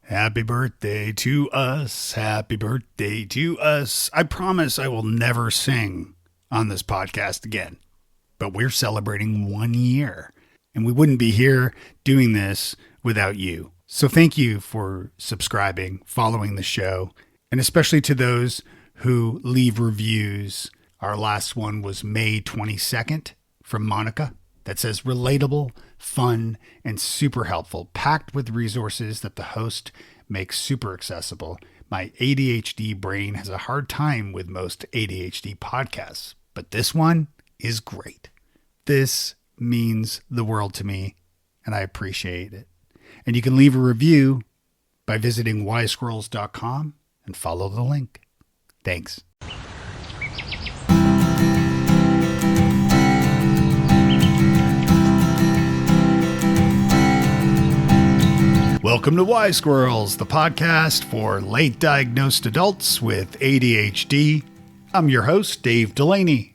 Happy birthday to us. Happy birthday to us. I promise I will never sing on this podcast again, but we're celebrating 1 year, and we wouldn't be here doing this without you. So thank you for subscribing, following the show, and especially to those who leave reviews. Our last one was May 22nd from Monica that says relatable, fun, and super helpful, packed with resources that the host makes super accessible. My ADHD brain has a hard time with most ADHD podcasts, but this one is great. This means the world to me, and I appreciate it. And you can leave a review by visiting wisesquirrels.com and follow the link. Thanks. Welcome to Wise Squirrels, the podcast for late diagnosed adults with ADHD. I'm your host, Dave Delaney.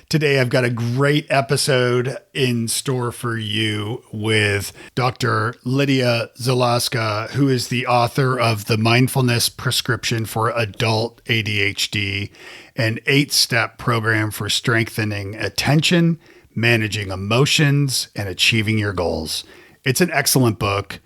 Today I've got a great episode in store for you with Dr. Lidia Zylowska, who is the author of the Mindfulness Prescription for Adult ADHD, an 8-step program for strengthening attention, managing emotions, and achieving your goals. It's an excellent book.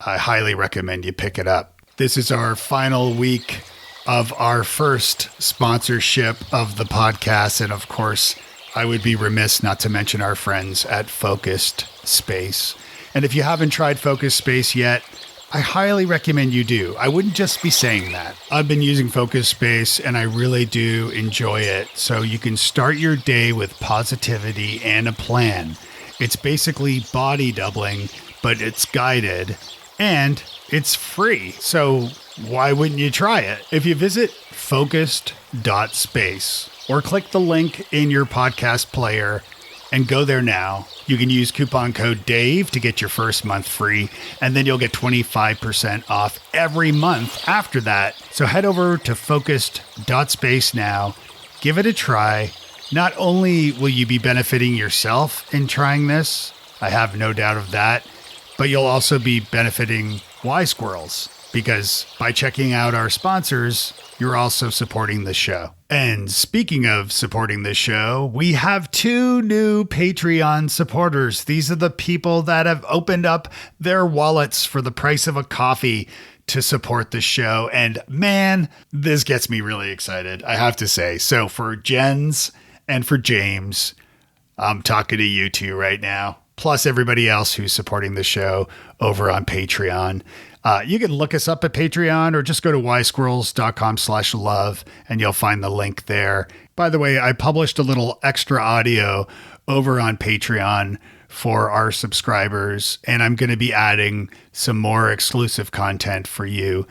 I highly recommend you pick it up. This is our final week of our first sponsorship of the podcast. And of course, I would be remiss not to mention our friends at Focused Space. And if you haven't tried Focused Space yet, I highly recommend you do. I wouldn't just be saying that. I've been using Focused Space and I really do enjoy it. So you can start your day with positivity and a plan. It's basically body doubling, but it's guided. And it's free, so why wouldn't you try it? If you visit focused.space or click the link in your podcast player and go there now, you can use coupon code DAVE to get your first month free, and then you'll get 25% off every month after that. So head over to focused.space now, give it a try. Not only will you be benefiting yourself in trying this, I have no doubt of that, but you'll also be benefiting Wise Squirrels, because by checking out our sponsors, you're also supporting the show. And speaking of supporting the show, we have 2 new Patreon supporters. These are the people that have opened up their wallets for the price of a coffee to support the show. And man, this gets me really excited, I have to say. So for Jens and for James, I'm talking to you two right now, plus everybody else who's supporting the show over on Patreon. You can look us up at Patreon or just go to wisesquirrels.com/love and you'll find the link there. By the way, I published a little extra audio over on Patreon for our subscribers, and I'm going to be adding some more exclusive content for you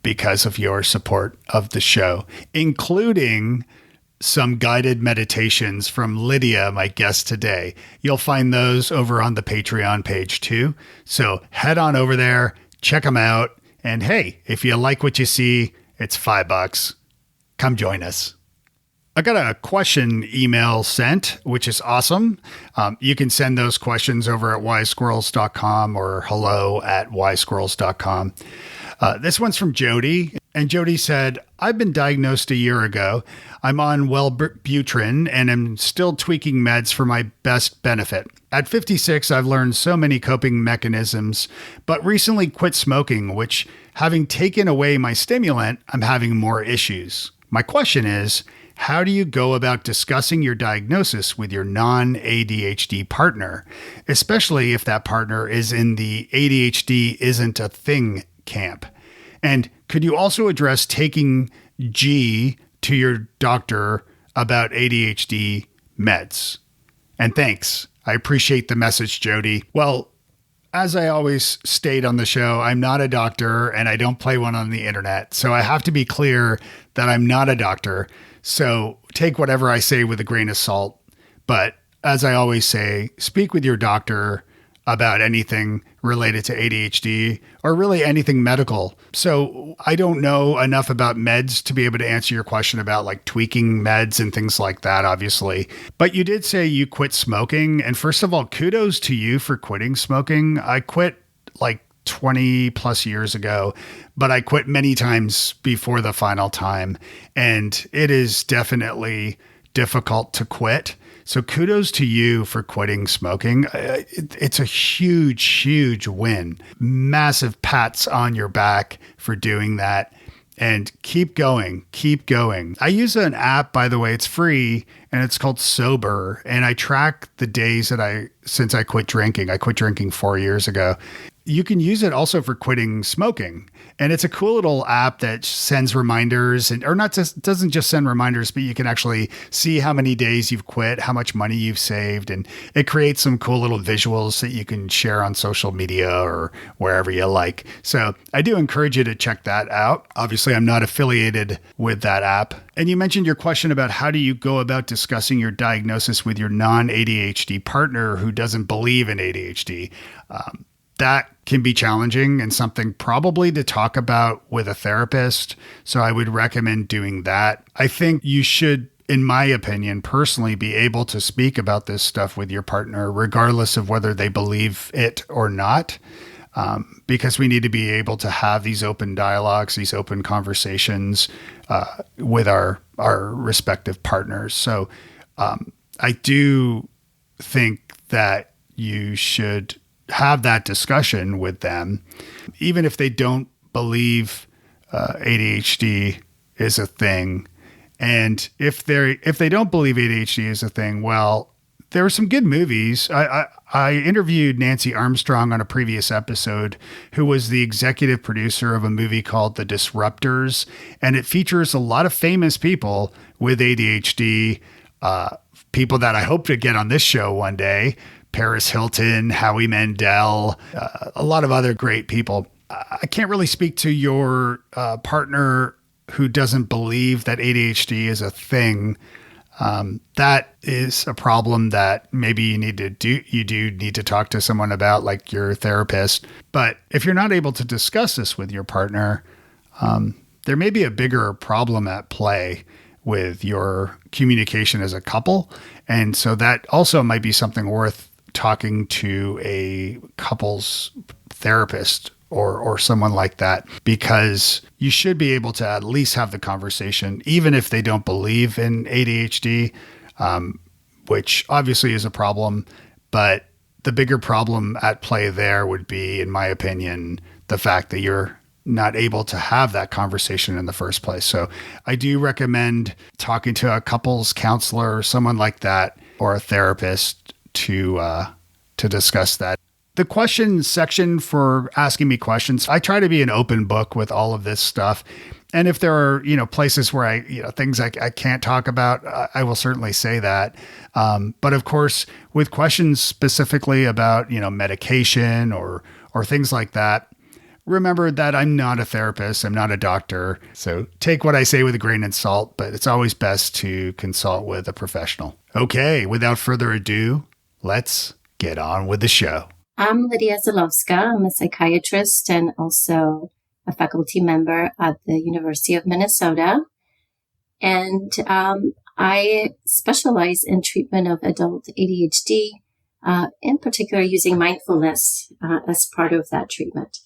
because of your support of the show, including some guided meditations from Lidia, my guest today. You'll find those over on the Patreon page too. So head on over there, check them out. And hey, if you like what you see, it's $5. Come join us. I got a question email sent, which is awesome. You can send those questions over at wisesquirrels.com or hello@wisesquirrels.com. This one's from Jody. And Jody said, I've been diagnosed a year ago. I'm on Wellbutrin and am still tweaking meds for my best benefit. At 56, I've learned so many coping mechanisms, but recently quit smoking, which, having taken away my stimulant, I'm having more issues. My question is, how do you go about discussing your diagnosis with your non-ADHD partner, especially if that partner is in the ADHD isn't a thing camp? And could you also address taking G to your doctor about ADHD meds? And thanks. I appreciate the message, Jody. Well, as I always state on the show, I'm not a doctor and I don't play one on the internet. So I have to be clear that I'm not a doctor. So take whatever I say with a grain of salt. But as I always say, speak with your doctor about anything related to ADHD or really anything medical. So I don't know enough about meds to be able to answer your question about like tweaking meds and things like that, obviously. But you did say you quit smoking. And first of all, kudos to you for quitting smoking. I quit like 20 plus years ago, but I quit many times before the final time. And it is definitely difficult to quit. So kudos to you for quitting smoking. It's a huge, huge win. Massive pats on your back for doing that. And keep going, keep going. I use an app, by the way, it's free, and it's called Sober. And I track the days that since I quit drinking. I quit drinking 4 years ago. You can use it also for quitting smoking. And it's a cool little app that sends reminders doesn't just send reminders, but you can actually see how many days you've quit, how much money you've saved. And it creates some cool little visuals that you can share on social media or wherever you like. So I do encourage you to check that out. Obviously, I'm not affiliated with that app. And you mentioned your question about how do you go about discussing your diagnosis with your non-ADHD partner who doesn't believe in ADHD. That can be challenging and something probably to talk about with a therapist. So I would recommend doing that. I think you should, in my opinion, personally be able to speak about this stuff with your partner, regardless of whether they believe it or not, because we need to be able to have these open dialogues, these open conversations with our respective partners. So I do think that you should have that discussion with them, even if they don't believe ADHD is a thing. And if they don't believe ADHD is a thing, well, there are some good movies. I interviewed Nancy Armstrong on a previous episode, who was the executive producer of a movie called The Disruptors, and it features a lot of famous people with ADHD, people that I hope to get on this show one day. Paris Hilton, Howie Mandel, a lot of other great people. I can't really speak to your partner who doesn't believe that ADHD is a thing. That is a problem that maybe you do need to talk to someone about, like your therapist. But if you're not able to discuss this with your partner, there may be a bigger problem at play with your communication as a couple. And so that also might be something worth talking to a couples therapist or someone like that, because you should be able to at least have the conversation, even if they don't believe in ADHD, which obviously is a problem. But the bigger problem at play there would be, in my opinion, the fact that you're not able to have that conversation in the first place. So I do recommend talking to a couples counselor or someone like that, or a therapist to discuss that. The questions section for asking me questions, I try to be an open book with all of this stuff. And if there are, places where things I can't talk about, I will certainly say that. But of course, with questions specifically about, medication or things like that, remember that I'm not a therapist. I'm not a doctor. So take what I say with a grain of salt, but it's always best to consult with a professional. Okay, without further ado, let's get on with the show. I'm Lidia Zylowska. I'm a psychiatrist and also a faculty member at the University of Minnesota. And I specialize in treatment of adult ADHD, in particular using mindfulness as part of that treatment.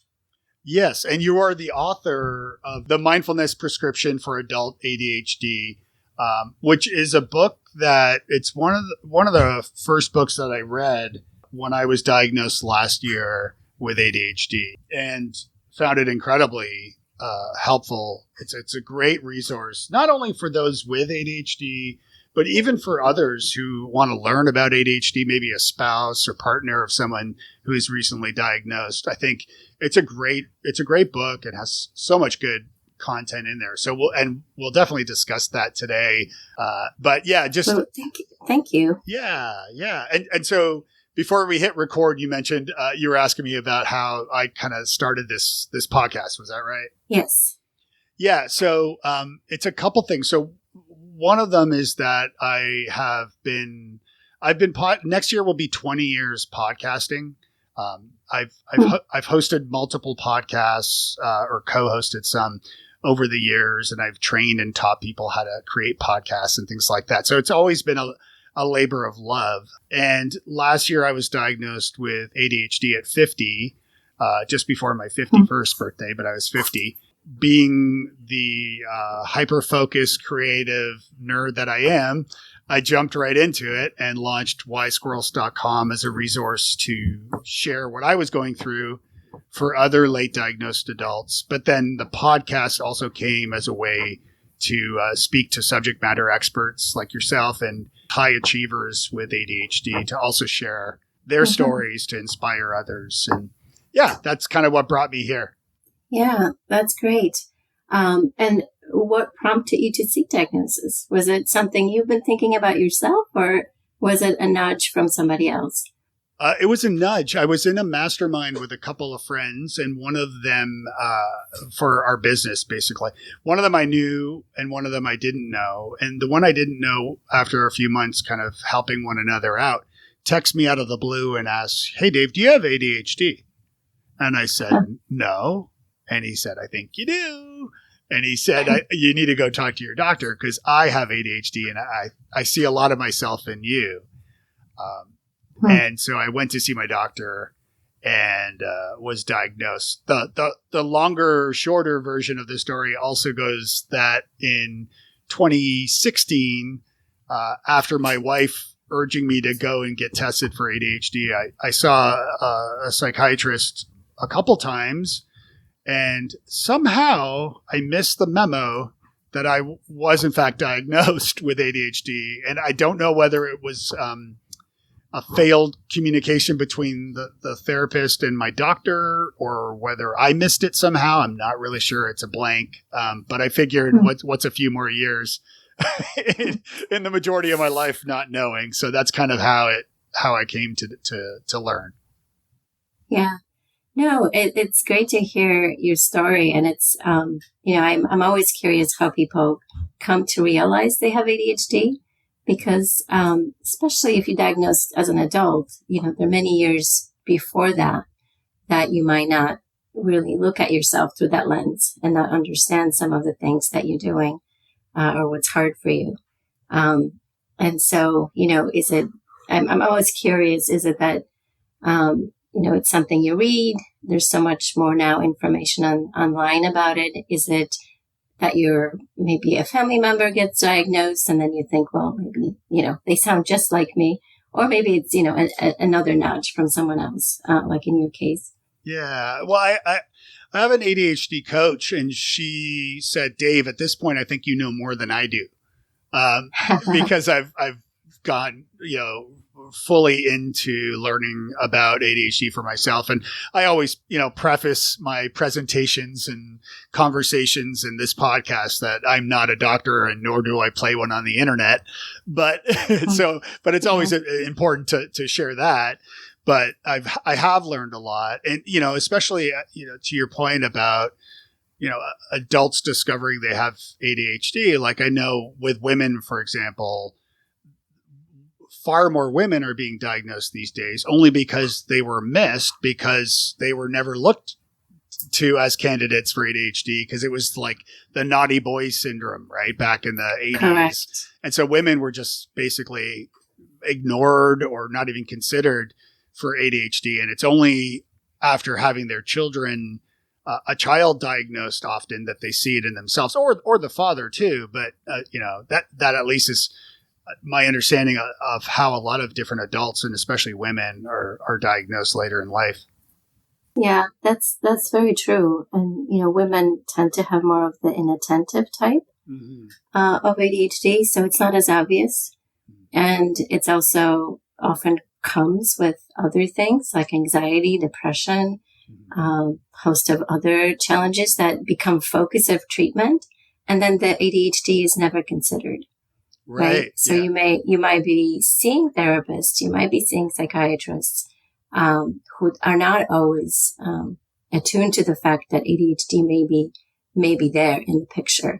Yes, and you are the author of the Mindfulness Prescription for Adult ADHD, which is a book that it's one of the first books that I read when I was diagnosed last year with ADHD, and found it incredibly helpful. It's a great resource, not only for those with ADHD, but even for others who want to learn about ADHD, maybe a spouse or partner of someone who is recently diagnosed. I think it's a great book. It has so much good content in there. So we'll definitely discuss that today. But yeah, just thank you. Yeah. And so before we hit record, you mentioned you were asking me about how I kind of started this podcast. Was that right? Yes. Yeah. So it's a couple things. So one of them is that next year will be 20 years podcasting. I've hosted multiple podcasts or co-hosted some over the years, and I've trained and taught people how to create podcasts and things like that. So it's always been a labor of love. And last year I was diagnosed with ADHD at 50. just before my 51st birthday, but I was 50. Being the hyper-focused, creative nerd that I am, I jumped right into it and launched wisesquirrels.com as a resource to share what I was going through for other late diagnosed adults. But then the podcast also came as a way to speak to subject matter experts like yourself and high achievers with ADHD to also share their stories to inspire others. And yeah, that's kind of what brought me here. Yeah, that's great. And what prompted you to seek diagnosis? Was it something you've been thinking about yourself, or was it a nudge from somebody else? It was a nudge. I was in a mastermind with a couple of friends, and one of them for our business, basically. One of them I knew, and one of them I didn't know. And the one I didn't know, after a few months kind of helping one another out, texted me out of the blue and asked, "Hey, Dave, do you have ADHD?" And I said, "No." And he said, "I think you do." And he said, "You need to go talk to your doctor because I have ADHD and I see a lot of myself in you." And so I went to see my doctor and was diagnosed. The longer, shorter version of the story also goes that in 2016, after my wife urging me to go and get tested for ADHD, I saw a psychiatrist a couple times, and somehow I missed the memo that I was in fact diagnosed with ADHD. And I don't know whether it was a failed communication between the therapist and my doctor, or whether I missed it somehow. I'm not really sure. It's a blank. But I figured what's a few more years in the majority of my life not knowing. So that's kind of how I came to learn. Yeah. No, it's great to hear your story. And it's, I'm always curious how people come to realize they have ADHD. Because, especially if you diagnose as an adult, there are many years before that you might not really look at yourself through that lens and not understand some of the things that you're doing, or what's hard for you. And so, I'm always curious, is it that, it's something you read? There's so much more now information online about it. Is it that maybe a family member gets diagnosed and then you think, well, maybe, they sound just like me, or maybe it's, another nudge from someone else, like in your case. Yeah. Well, I have an ADHD coach, and she said, "Dave, at this point, I think you know more than I do." Because I've gone, fully into learning about ADHD for myself. And I always, preface my presentations and conversations in this podcast that I'm not a doctor, and nor do I play one on the internet. But but it's always important to share that. But I have learned a lot, and, especially, to your point about, adults discovering they have ADHD. Like, I know with women, for example, far more women are being diagnosed these days only because they were missed, because they were never looked to as candidates for ADHD, because it was like the naughty boy syndrome, right? Back in the 80s. Correct. And so women were just basically ignored or not even considered for ADHD. And it's only after having their children, a child diagnosed often, that they see it in themselves, or the father too. But, that at least is my understanding of how a lot of different adults, and especially women, are diagnosed later in life. Yeah, that's very true. And, women tend to have more of the inattentive type of ADHD. So it's not as obvious. And it's also often comes with other things like anxiety, depression, host of other challenges that become focus of treatment. And then the ADHD is never considered. Right. So you might be seeing therapists, you might be seeing psychiatrists, who are not always, attuned to the fact that ADHD may be there in the picture.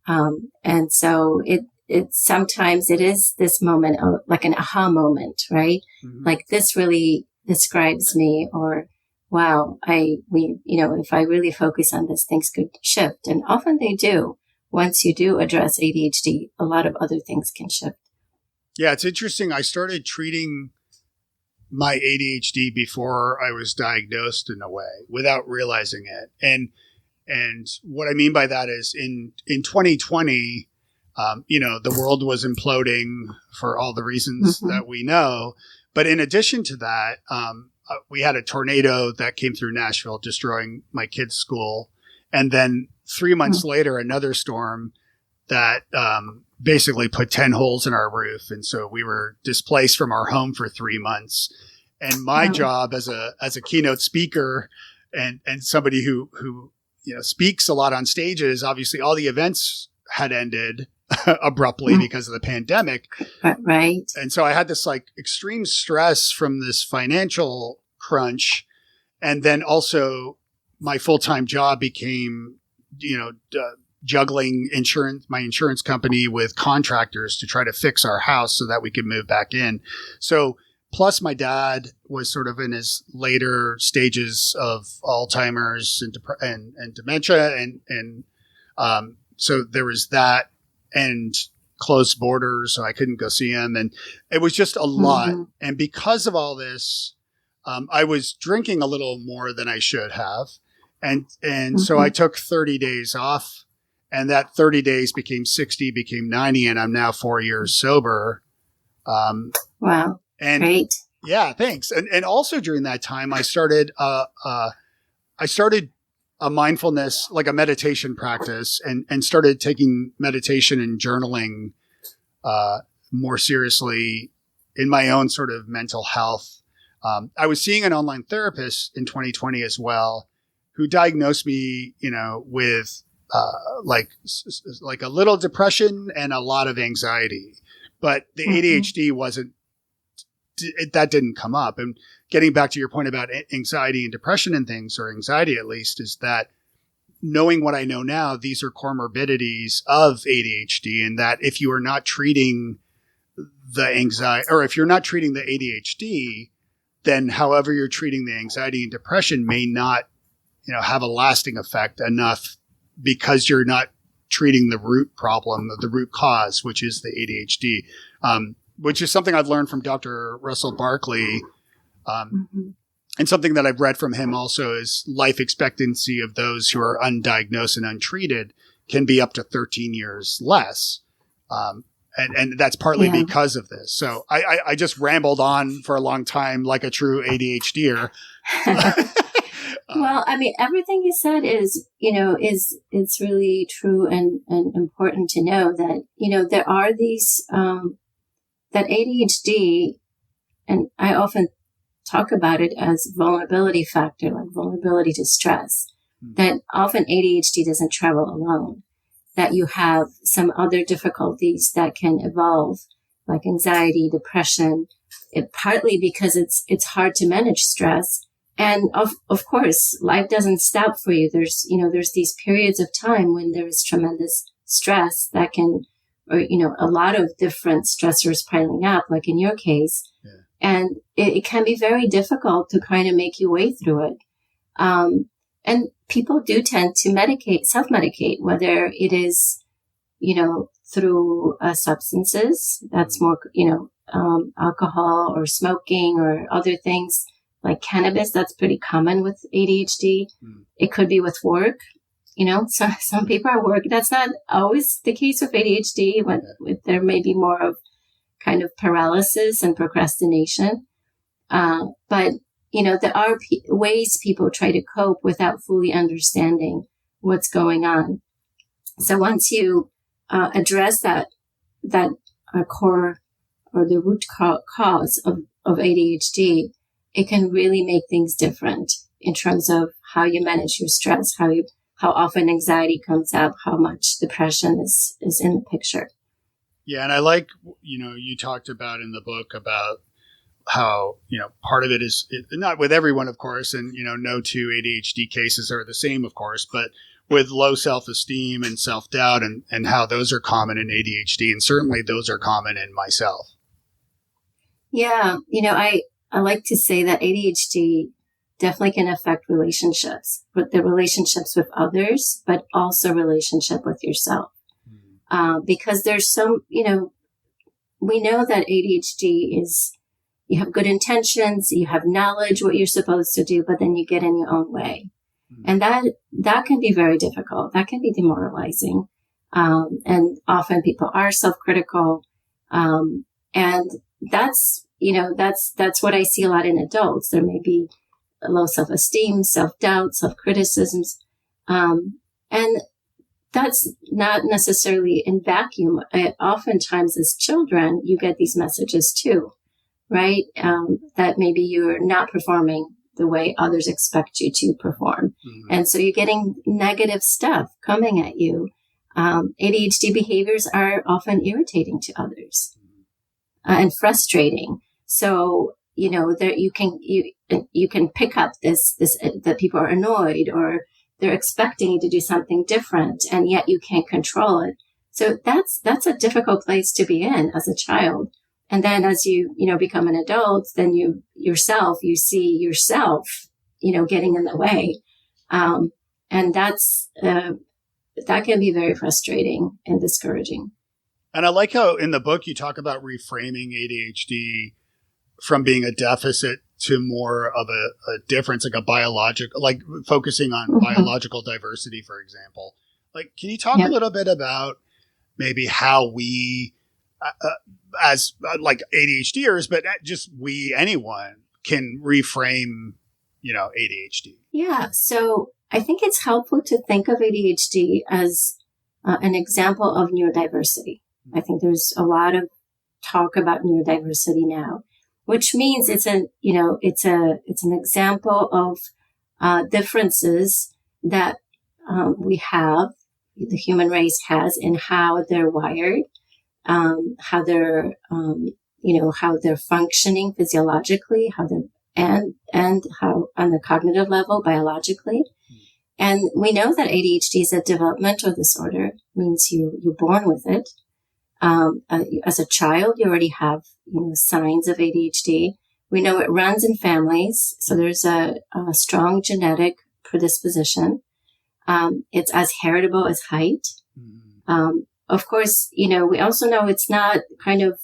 And so it sometimes it is this moment of like an aha moment, right? Mm-hmm. Like, this really describes me, or wow, if I really focus on this, things could shift. And often they do. Once you do address ADHD, a lot of other things can shift. Yeah, it's interesting. I started treating my ADHD before I was diagnosed in a way without realizing it. And what I mean by that is in 2020, the world was imploding for all the reasons that we know. But in addition to that, we had a tornado that came through Nashville, destroying my kids' school. And then 3 months later, another storm that basically put 10 holes in our roof. And so we were displaced from our home for 3 months. And my job as a keynote speaker and somebody who speaks a lot on stages, obviously all the events had ended abruptly because of the pandemic. Right. And so I had this like extreme stress from this financial crunch. And then also my full-time job became, juggling my insurance company with contractors to try to fix our house so that we could move back in. So plus my dad was sort of in his later stages of Alzheimer's and dementia. And so there was that, and closed borders, so I couldn't go see him. And it was just a lot. And because of all this, I was drinking a little more than I should have. And so I took 30 days off, and that 30 days became 60, became 90, and I'm now 4 years sober. Wow. And great. Yeah, thanks. And also during that time, I started a mindfulness, like a meditation practice, and started taking meditation and journaling more seriously in my own sort of mental health. I was seeing an online therapist in 2020 as well, who diagnosed me, with like a little depression and a lot of anxiety, but the ADHD that didn't come up. And getting back to your point about anxiety and depression and things, or anxiety at least, is that knowing what I know now, these are comorbidities of ADHD, and that if you are not treating the anxiety, or if you're not treating the ADHD, then however you're treating the anxiety and depression may not, have a lasting effect enough, because you're not treating the root problem, the root cause, which is the ADHD, which is something I've learned from Dr. Russell Barkley. And something that I've read from him also is life expectancy of those who are undiagnosed and untreated can be up to 13 years less. And that's partly because of this. So I just rambled on for a long time like a true ADHDer. Well, I mean, everything you said is, it's really true and important to know that, there are these, that ADHD, and I often talk about it as vulnerability factor, like vulnerability to stress, that often ADHD doesn't travel alone, that you have some other difficulties that can evolve, like anxiety, depression, partly because it's hard to manage stress. And of course, life doesn't stop for you. There's these periods of time when there is tremendous stress that can, or, a lot of different stressors piling up, like in your case. Yeah. And it can be very difficult to kind of make your way through it. And people do tend to self-medicate, whether it is, through substances, that's more, alcohol or smoking or other things like cannabis. That's pretty common with ADHD. It could be with work. So some people are working. That's not always the case with ADHD. There may be more of kind of paralysis and procrastination. But, there are ways people try to cope without fully understanding what's going on. So once you address that core or the root cause of ADHD, it can really make things different in terms of how you manage your stress, how often anxiety comes up, how much depression is in the picture. Yeah. And I like, you talked about in the book about how, part of it is not with everyone, of course, and, no two ADHD cases are the same, of course, but with low self-esteem and self-doubt and how those are common in ADHD. And certainly those are common in myself. Yeah. I like to say that ADHD definitely can affect relationships, but the relationships with others, but also relationship with yourself. Because there's some, we know that ADHD is, you have good intentions, you have knowledge what you're supposed to do, but then you get in your own way. And that can be very difficult. That can be demoralizing. And often people are self-critical. And that's what I see a lot in adults. There may be low self-esteem, self-doubt, self-criticisms. And that's not necessarily in vacuum. Oftentimes as children, you get these messages too, right? That maybe you're not performing the way others expect you to perform. Mm-hmm. And so you're getting negative stuff coming at you. ADHD behaviors are often irritating to others and frustrating. So, there you can pick up this that people are annoyed or they're expecting you to do something different, and yet you can't control it. So that's a difficult place to be in as a child. And then as you become an adult, then you see yourself, getting in the way. And that can be very frustrating and discouraging. And I like how in the book you talk about reframing ADHD from being a deficit to more of a difference, like a biological, like focusing on biological diversity, for example. Like, can you talk a little bit about maybe how we, as like ADHDers, but just anyone can reframe, ADHD? Yeah. So I think it's helpful to think of ADHD as an example of neurodiversity. I think there's a lot of talk about neurodiversity now, which means it's an example of differences that we have, the human race has, in how they're wired, how they're how they're functioning physiologically, and how on the cognitive level biologically. And we know that ADHD is a developmental disorder, means you're born with it. As a child, you already have, signs of ADHD. We know it runs in families. So there's a strong genetic predisposition. It's as heritable as height. Of course, we also know it's not kind of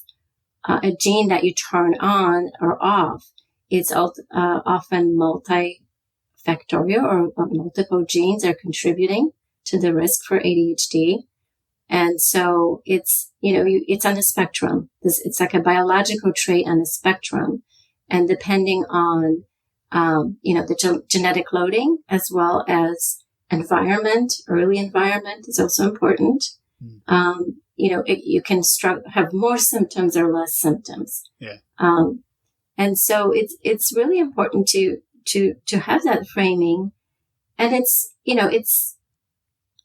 a gene that you turn on or off. It's often multifactorial, or multiple genes are contributing to the risk for ADHD. And so it's, it's on a spectrum. It's like a biological trait on a spectrum. And depending on, the genetic loading as well as environment, early environment is also important. You can have more symptoms or less symptoms. Yeah. And so it's really important to have that framing. And it's,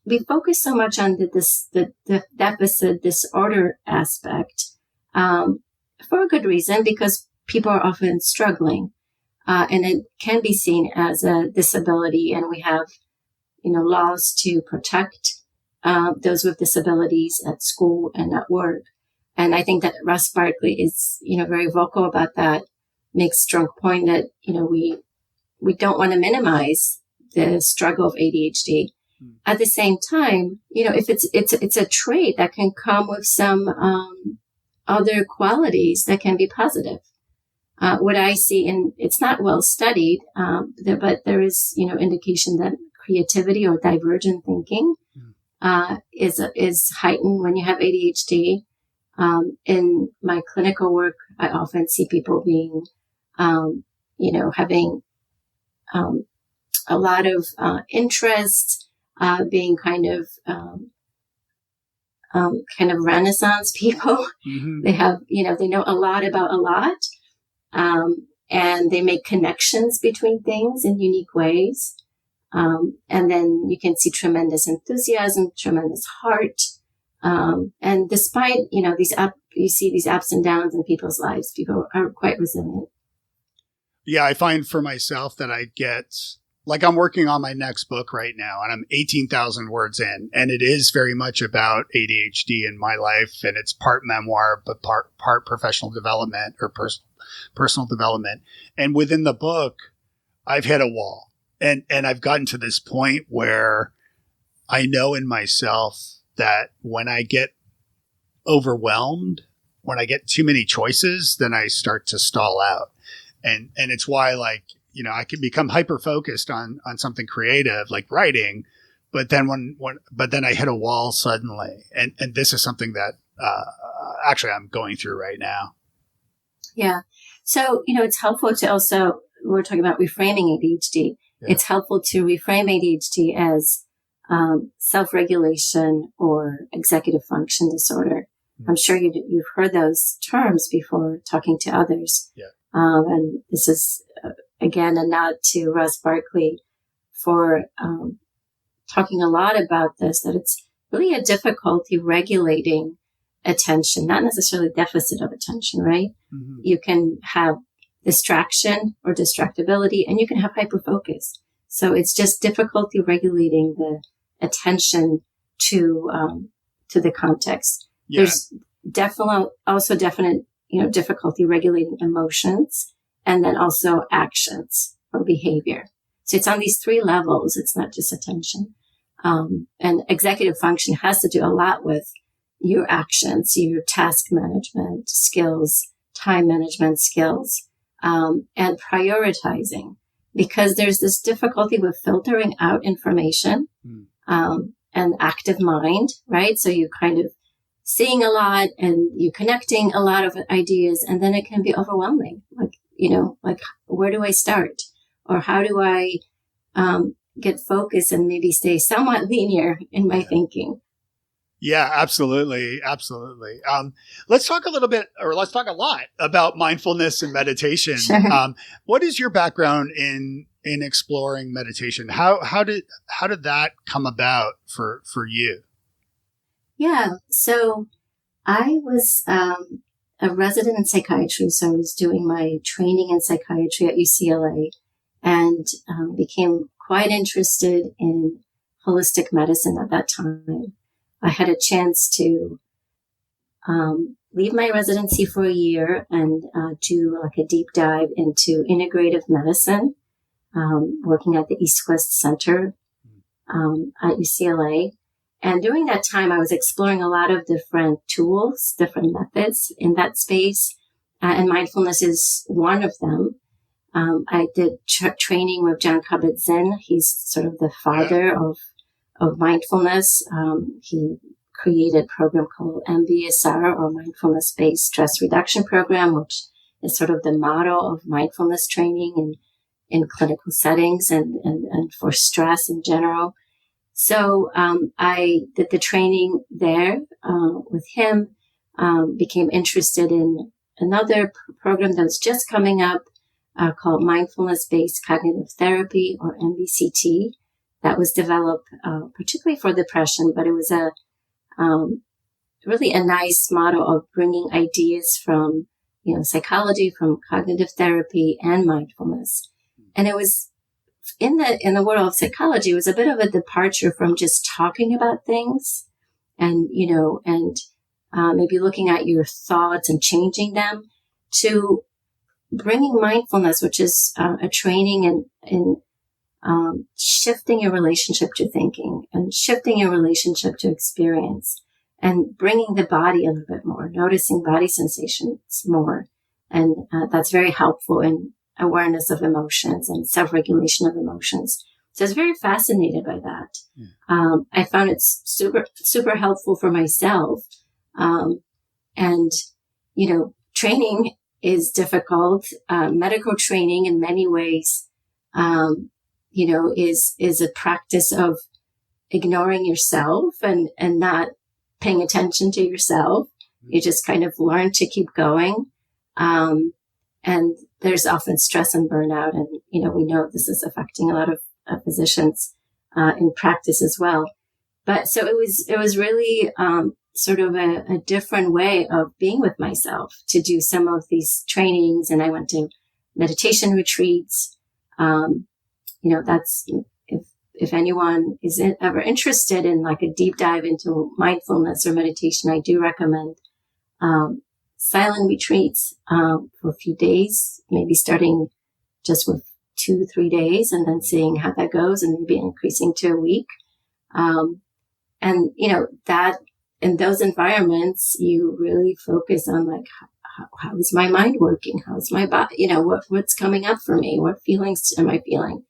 we focus so much on the deficit disorder aspect, for a good reason, because people are often struggling, and it can be seen as a disability. And we have, laws to protect, those with disabilities at school and at work. And I think that Russ Barkley is, very vocal about that, makes strong point that, we don't want to minimize the struggle of ADHD. At the same time, if it's a trait that can come with some other qualities that can be positive. What I see, and it's not well studied, but there is indication that creativity or divergent thinking is heightened when you have ADHD. In my clinical work, I often see people being, having a lot of interest. Being kind of Renaissance people. Mm-hmm. They have, they know a lot about a lot, and they make connections between things in unique ways. And then you can see tremendous enthusiasm, tremendous heart. And despite, you see these ups and downs in people's lives, people are quite resilient. Yeah, I find for myself that I get, like, I'm working on my next book right now, and I'm 18,000 words in, and it is very much about ADHD in my life, and it's part memoir, but part professional development or personal development. And within the book, I've hit a wall, and I've gotten to this point where I know in myself that when I get overwhelmed, when I get too many choices, then I start to stall out. And it's why, like, you know, I can become hyper focused on something creative like writing, but then but then I hit a wall suddenly. And this is something that actually I'm going through right now. Yeah. So, you know, it's helpful to also, we're talking about reframing ADHD. Yeah. It's helpful to reframe ADHD as self-regulation or executive function disorder. Mm-hmm. I'm sure you've heard those terms before talking to others. Yeah. And this is, again, a nod to Russ Barkley for talking a lot about this, that it's really a difficulty regulating attention, not necessarily deficit of attention, right? Mm-hmm. You can have distraction or distractibility, and you can have hyperfocus. So it's just difficulty regulating the attention to the context. Yeah. There's definite, you know, difficulty regulating emotions, and then also actions or behavior. So it's on these three levels. It's not just attention. And executive function has to do a lot with your actions, your task management skills, time management skills, and prioritizing, because there's this difficulty with filtering out information, and active mind, right? So you kind of seeing a lot and you connecting a lot of ideas, and then it can be overwhelming. Like, you know, like, where do I start? Or how do I, get focused and maybe stay somewhat linear in my thinking? Yeah, absolutely. Absolutely. Let's talk a little bit, or let's talk a lot about mindfulness and meditation. Sure. What is your background in exploring meditation? How did that come about for you? Yeah. So I was, a resident in psychiatry. So I was doing my training in psychiatry at UCLA, and became quite interested in holistic medicine at that time. I had a chance to leave my residency for a year and do like a deep dive into integrative medicine, working at the East-West Center at UCLA. And during that time, I was exploring a lot of different tools, different methods in that space, and mindfulness is one of them. I did training with Jon Kabat-Zinn. He's sort of the father of mindfulness. He created a program called MBSR, or Mindfulness-Based Stress Reduction Program, which is sort of the model of mindfulness training in clinical settings and for stress in general. So I did the training there with him, became interested in another program that was just coming up, called Mindfulness-Based Cognitive Therapy, or MBCT, that was developed particularly for depression, but it was a really a nice model of bringing ideas from, you know, psychology, from cognitive therapy and mindfulness. And it was in the world of psychology, it was a bit of a departure from just talking about things and, you know, and maybe looking at your thoughts and changing them, to bringing mindfulness, which is a training in shifting your relationship to thinking and shifting your relationship to experience, and bringing the body a little bit more, noticing body sensations more. And that's very helpful in awareness of emotions and self-regulation of emotions. So I was very fascinated by that. Yeah. I found it super, super helpful for myself. And, you know, training is difficult. Medical training in many ways, you know, is a practice of ignoring yourself and not paying attention to yourself. You just kind of learn to keep going. And there's often stress and burnout. And, you know, we know this is affecting a lot of physicians in practice as well. But so it was really sort of a different way of being with myself to do some of these trainings. And I went to meditation retreats. You know, that's, if anyone is ever interested in like a deep dive into mindfulness or meditation, I do recommend silent retreats for a few days, maybe starting just with 2-3 days and then seeing how that goes, and maybe increasing to a week. And, you know, that in those environments, you really focus on like, how is my mind working? How is my body? What's coming up for me? What feelings am I feeling?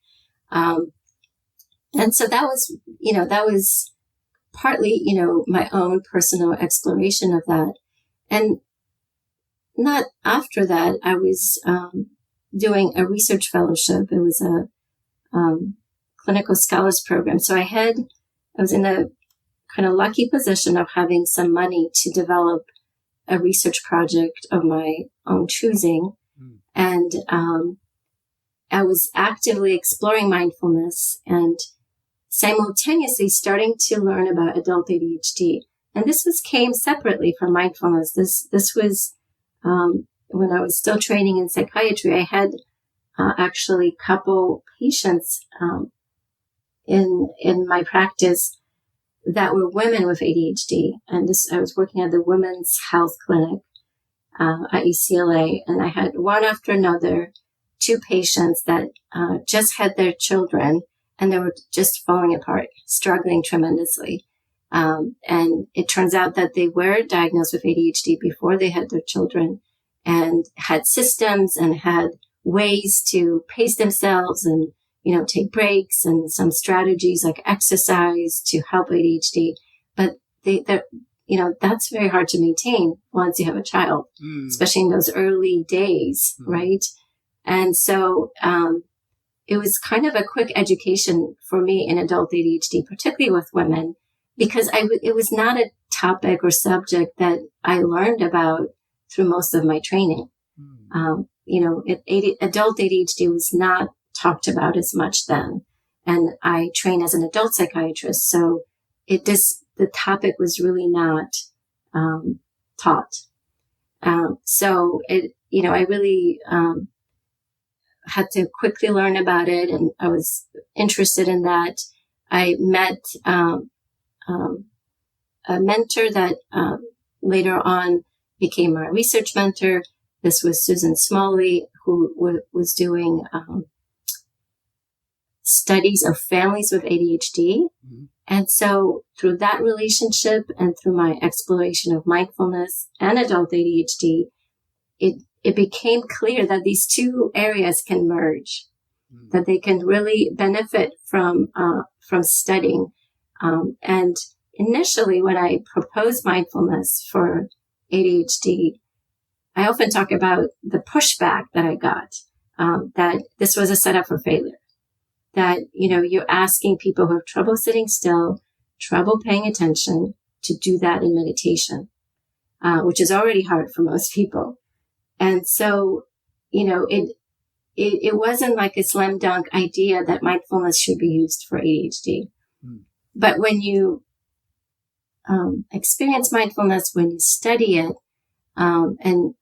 And so that was partly, my own personal exploration of that. And not after that, I was doing a research fellowship. It was a clinical scholars program. So I was in a kind of lucky position of having some money to develop a research project of my own choosing. And I was actively exploring mindfulness and simultaneously starting to learn about adult ADHD. And this came separately from mindfulness. This was when I was still training in psychiatry. I had actually a couple patients in my practice that were women with ADHD. And I was working at the Women's Health Clinic at UCLA. And I had one after another, 2 patients that just had their children and they were just falling apart, struggling tremendously. And it turns out that they were diagnosed with ADHD before they had their children and had systems and had ways to pace themselves and, take breaks and some strategies like exercise to help ADHD. But that's very hard to maintain once you have a child, especially in those early days, right? And so it was kind of a quick education for me in adult ADHD, particularly with women, because it was not a topic or subject that I learned about through most of my training. Adult ADHD was not talked about as much then. And I train as an adult psychiatrist. So the topic was really not taught. So I really had to quickly learn about it, and I was interested in that. I met a mentor that later on became my research mentor. This was Susan Smalley, who was doing studies of families with ADHD. And so through that relationship and through my exploration of mindfulness and adult ADHD, it became clear that these 2 areas can merge, that they can really benefit from studying. And initially, when I proposed mindfulness for ADHD, I often talk about the pushback that I got, that this was a setup for failure, that, you're asking people who have trouble sitting still, trouble paying attention to do that in meditation, which is already hard for most people. And so, it wasn't like a slam dunk idea that mindfulness should be used for ADHD. But when you experience mindfulness, when you study it, and,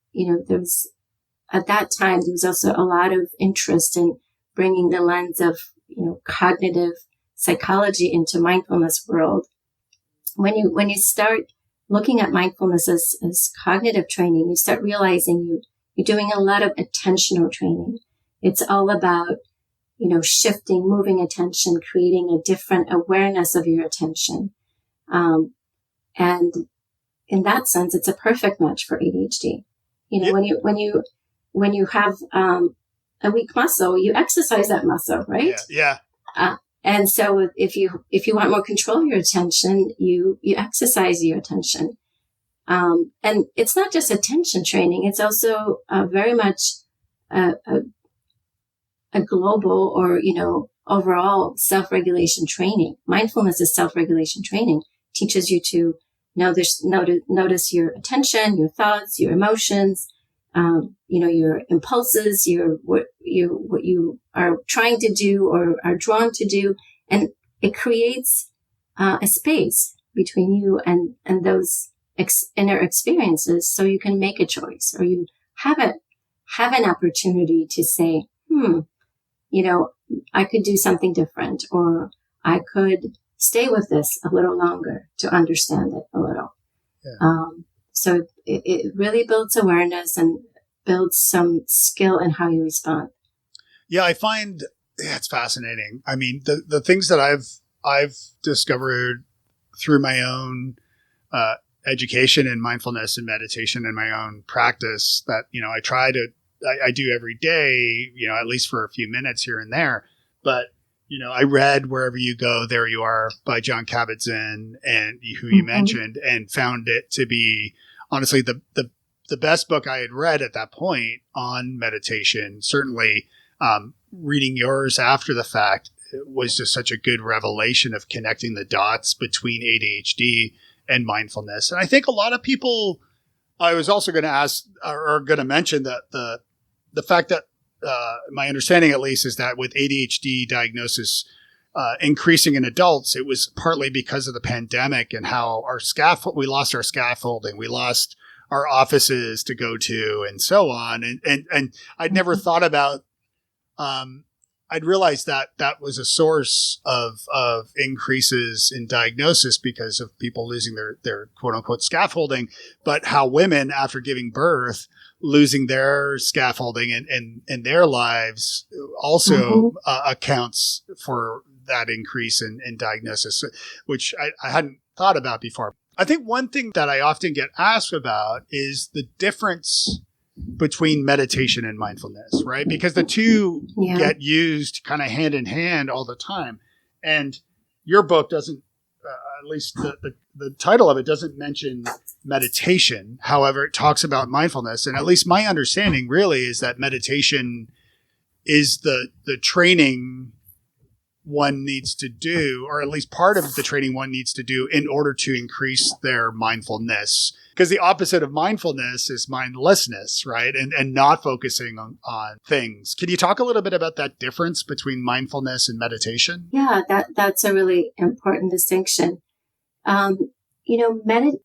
at that time, there was also a lot of interest in bringing the lens of, cognitive psychology into mindfulness world. When you start looking at mindfulness as cognitive training, you start realizing you're doing a lot of attentional training. It's all about, shifting, moving attention, creating a different awareness of your attention. And in that sense, it's a perfect match for ADHD. Yep. When you have a weak muscle, you exercise that muscle, right? Yeah. And so if you want more control of your attention, you exercise your attention. And it's not just attention training. It's also very much a global or, overall self-regulation training. Mindfulness is self-regulation training. It teaches you to notice your attention, your thoughts, your emotions, your impulses, what you are trying to do or are drawn to do. And it creates a space between you and those inner experiences, so you can make a choice, or you have an opportunity to say, I could do something different, or I could stay with this a little longer to understand it a little. Yeah. So it really builds awareness and builds some skill in how you respond. Yeah, I find it's fascinating. I mean, the things that I've discovered through my own education in mindfulness and meditation in my own practice that, I do every day, at least for a few minutes here and there. But, I read Wherever You Go, There You Are by John Kabat-Zinn, and who you mentioned, and found it to be honestly the best book I had read at that point on meditation. Certainly, reading yours after the fact was just such a good revelation of connecting the dots between ADHD and mindfulness. And I think a lot of people, I was also going to ask or going to mention that the fact that my understanding at least is that with ADHD diagnosis increasing in adults, it was partly because of the pandemic and how we lost our scaffolding, we lost our offices to go to and so on. And I'd never thought about, I'd realized that was a source of increases in diagnosis because of people losing their quote unquote scaffolding, but how women after giving birth, losing their scaffolding in their lives also accounts for that increase in diagnosis, which I hadn't thought about before. I think one thing that I often get asked about is the difference between meditation and mindfulness, right? Because the two get used kind of hand in hand all the time. And your book doesn't, at least the title of it doesn't mention meditation. However, it talks about mindfulness. And at least my understanding really is that meditation is the training one needs to do, or at least part of the training one needs to do in order to increase their mindfulness. Because the opposite of mindfulness is mindlessness, right? And not focusing on things. Can you talk a little bit about that difference between mindfulness and meditation? Yeah, that's a really important distinction.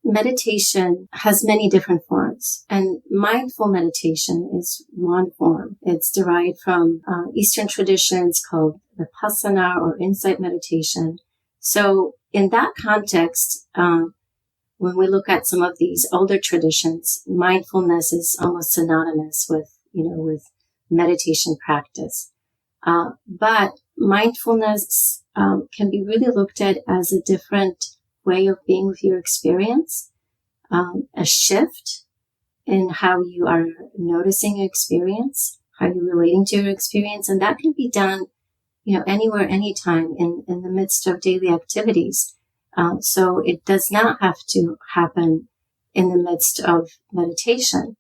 Meditation has many different forms, and mindful meditation is one form. It's derived from Eastern traditions called Vipassana or insight meditation. So in that context, when we look at some of these older traditions, mindfulness is almost synonymous with meditation practice. But mindfulness can be really looked at as a different way of being with your experience, a shift in how you are noticing your experience, how you're relating to your experience. And that can be done, anywhere, anytime in the midst of daily activities. So it does not have to happen in the midst of meditation.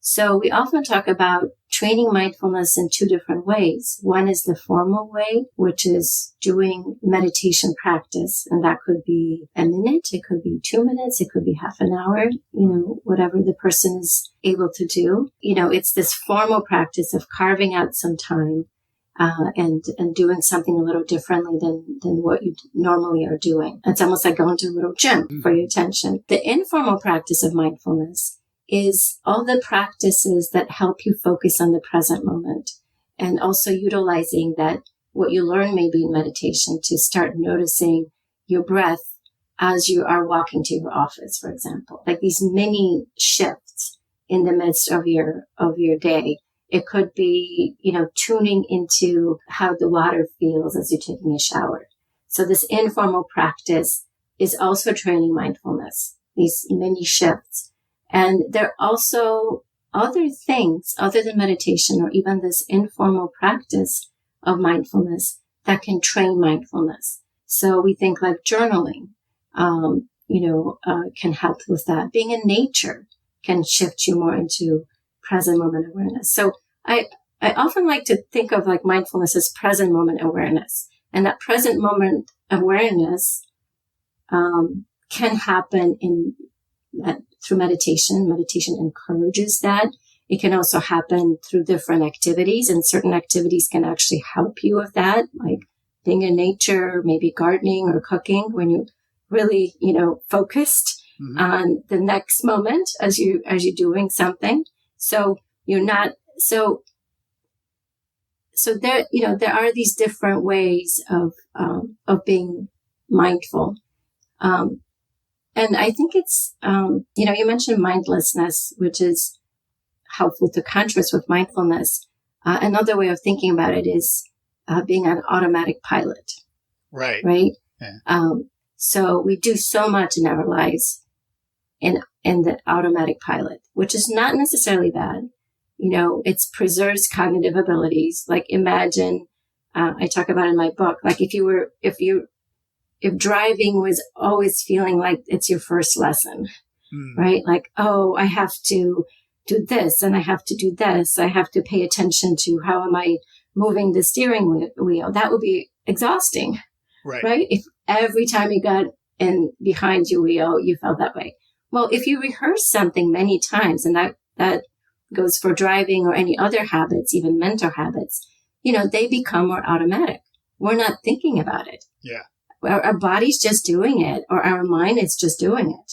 So we often talk about training mindfulness in two different ways. One is the formal way, which is doing meditation practice. And that could be a minute, it could be 2 minutes, it could be half an hour, whatever the person is able to do. It's this formal practice of carving out some time and doing something a little differently than what you normally are doing. It's almost like going to a little gym for your attention. The informal practice of mindfulness is all the practices that help you focus on the present moment, and also utilizing that what you learn maybe in meditation to start noticing your breath as you are walking to your office, for example, like these mini shifts in the midst of your day. It could be, tuning into how the water feels as you're taking a shower. So this informal practice is also training mindfulness, these mini shifts. And there are also other things other than meditation or even this informal practice of mindfulness that can train mindfulness. So we think like journaling, can help with that. Being in nature can shift you more into present moment awareness. So I often like to think of like mindfulness as present moment awareness, and that present moment awareness can happen through meditation. Meditation encourages that. It can also happen through different activities, and certain activities can actually help you with that, like being in nature, maybe gardening or cooking, when you really, focused on the next moment as you're doing something. So you're not, so there, there are these different ways of being mindful. And I think it's, you mentioned mindlessness, which is helpful to contrast with mindfulness. Another way of thinking about it is being an automatic pilot. Right. Right. Yeah. So we do so much in our lives in the automatic pilot, which is not necessarily bad. It preserves cognitive abilities. Like imagine, I talk about in my book, like if driving was always feeling like it's your first lesson, right? Like, oh, I have to do this and I have to do this. I have to pay attention to how am I moving the steering wheel. That would be exhausting, right? If every time you got in behind your wheel, you felt that way. Well, if you rehearse something many times, and that goes for driving or any other habits, even mental habits, they become more automatic. We're not thinking about it. Yeah. Our body's just doing it, or our mind is just doing it.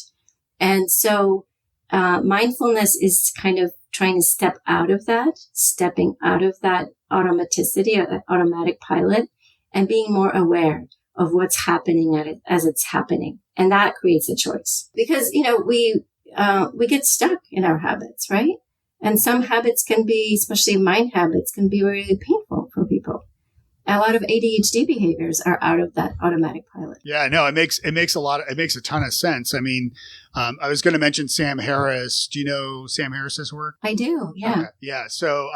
And so mindfulness is kind of trying to stepping out of that automaticity, or that automatic pilot, and being more aware of what's happening as it's happening. And that creates a choice. Because, we get stuck in our habits, right? And some habits can be, especially mind habits, can be really painful for people. A lot of ADHD behaviors are out of that automatic pilot. Yeah, no, it makes a ton of sense. I mean, I was going to mention Sam Harris. Do you know Sam Harris's work? I do. Yeah. Okay. Yeah. So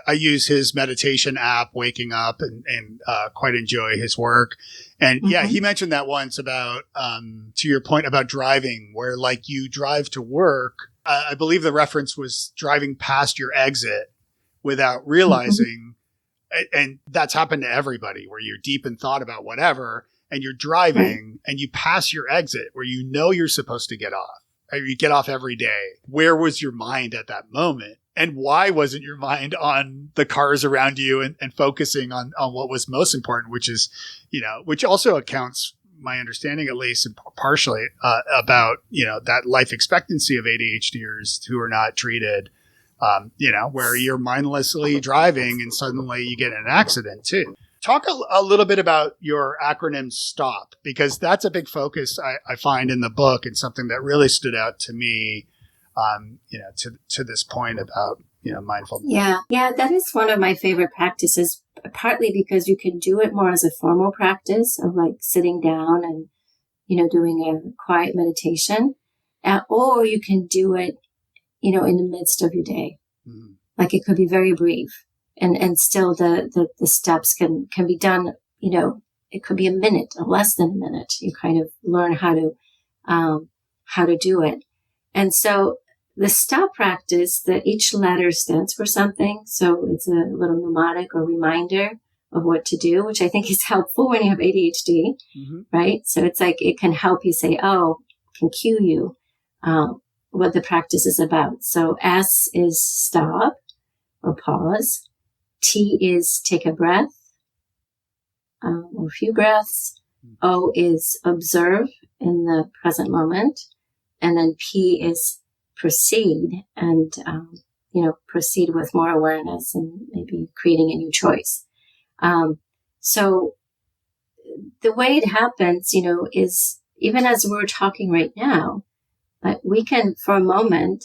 I use his meditation app, Waking Up, and quite enjoy his work. And yeah, he mentioned that once about, to your point about driving, where like you drive to work. I believe the reference was driving past your exit without realizing. And that's happened to everybody, where you're deep in thought about whatever and you're driving and you pass your exit where you're supposed to get off. Or you get off every day. Where was your mind at that moment? And why wasn't your mind on the cars around you and focusing on what was most important, which is, which also accounts, my understanding at least, and partially about, that life expectancy of ADHDers who are not treated. Where you're mindlessly driving and suddenly you get in an accident too. Talk a little bit about your acronym STOP, because that's a big focus I find in the book, and something that really stood out to me, to this point about, mindfulness. Yeah, that is one of my favorite practices, partly because you can do it more as a formal practice of like sitting down and, doing a quiet meditation, or you can do it in the midst of your day. Mm-hmm. Like it could be very brief and still the steps can be done, it could be a minute or less than a minute. You kind of learn how to do it. And so the stop practice, that each letter stands for something. So it's a little mnemonic or reminder of what to do, which I think is helpful when you have ADHD, right? So it's like, it can help you say, can cue you, what the practice is about. So S is stop or pause. T is take a breath, or a few breaths. O is observe in the present moment. And then P is proceed, and, proceed with more awareness and maybe creating a new choice. So the way it happens, is even as we're talking right now, like we can, for a moment,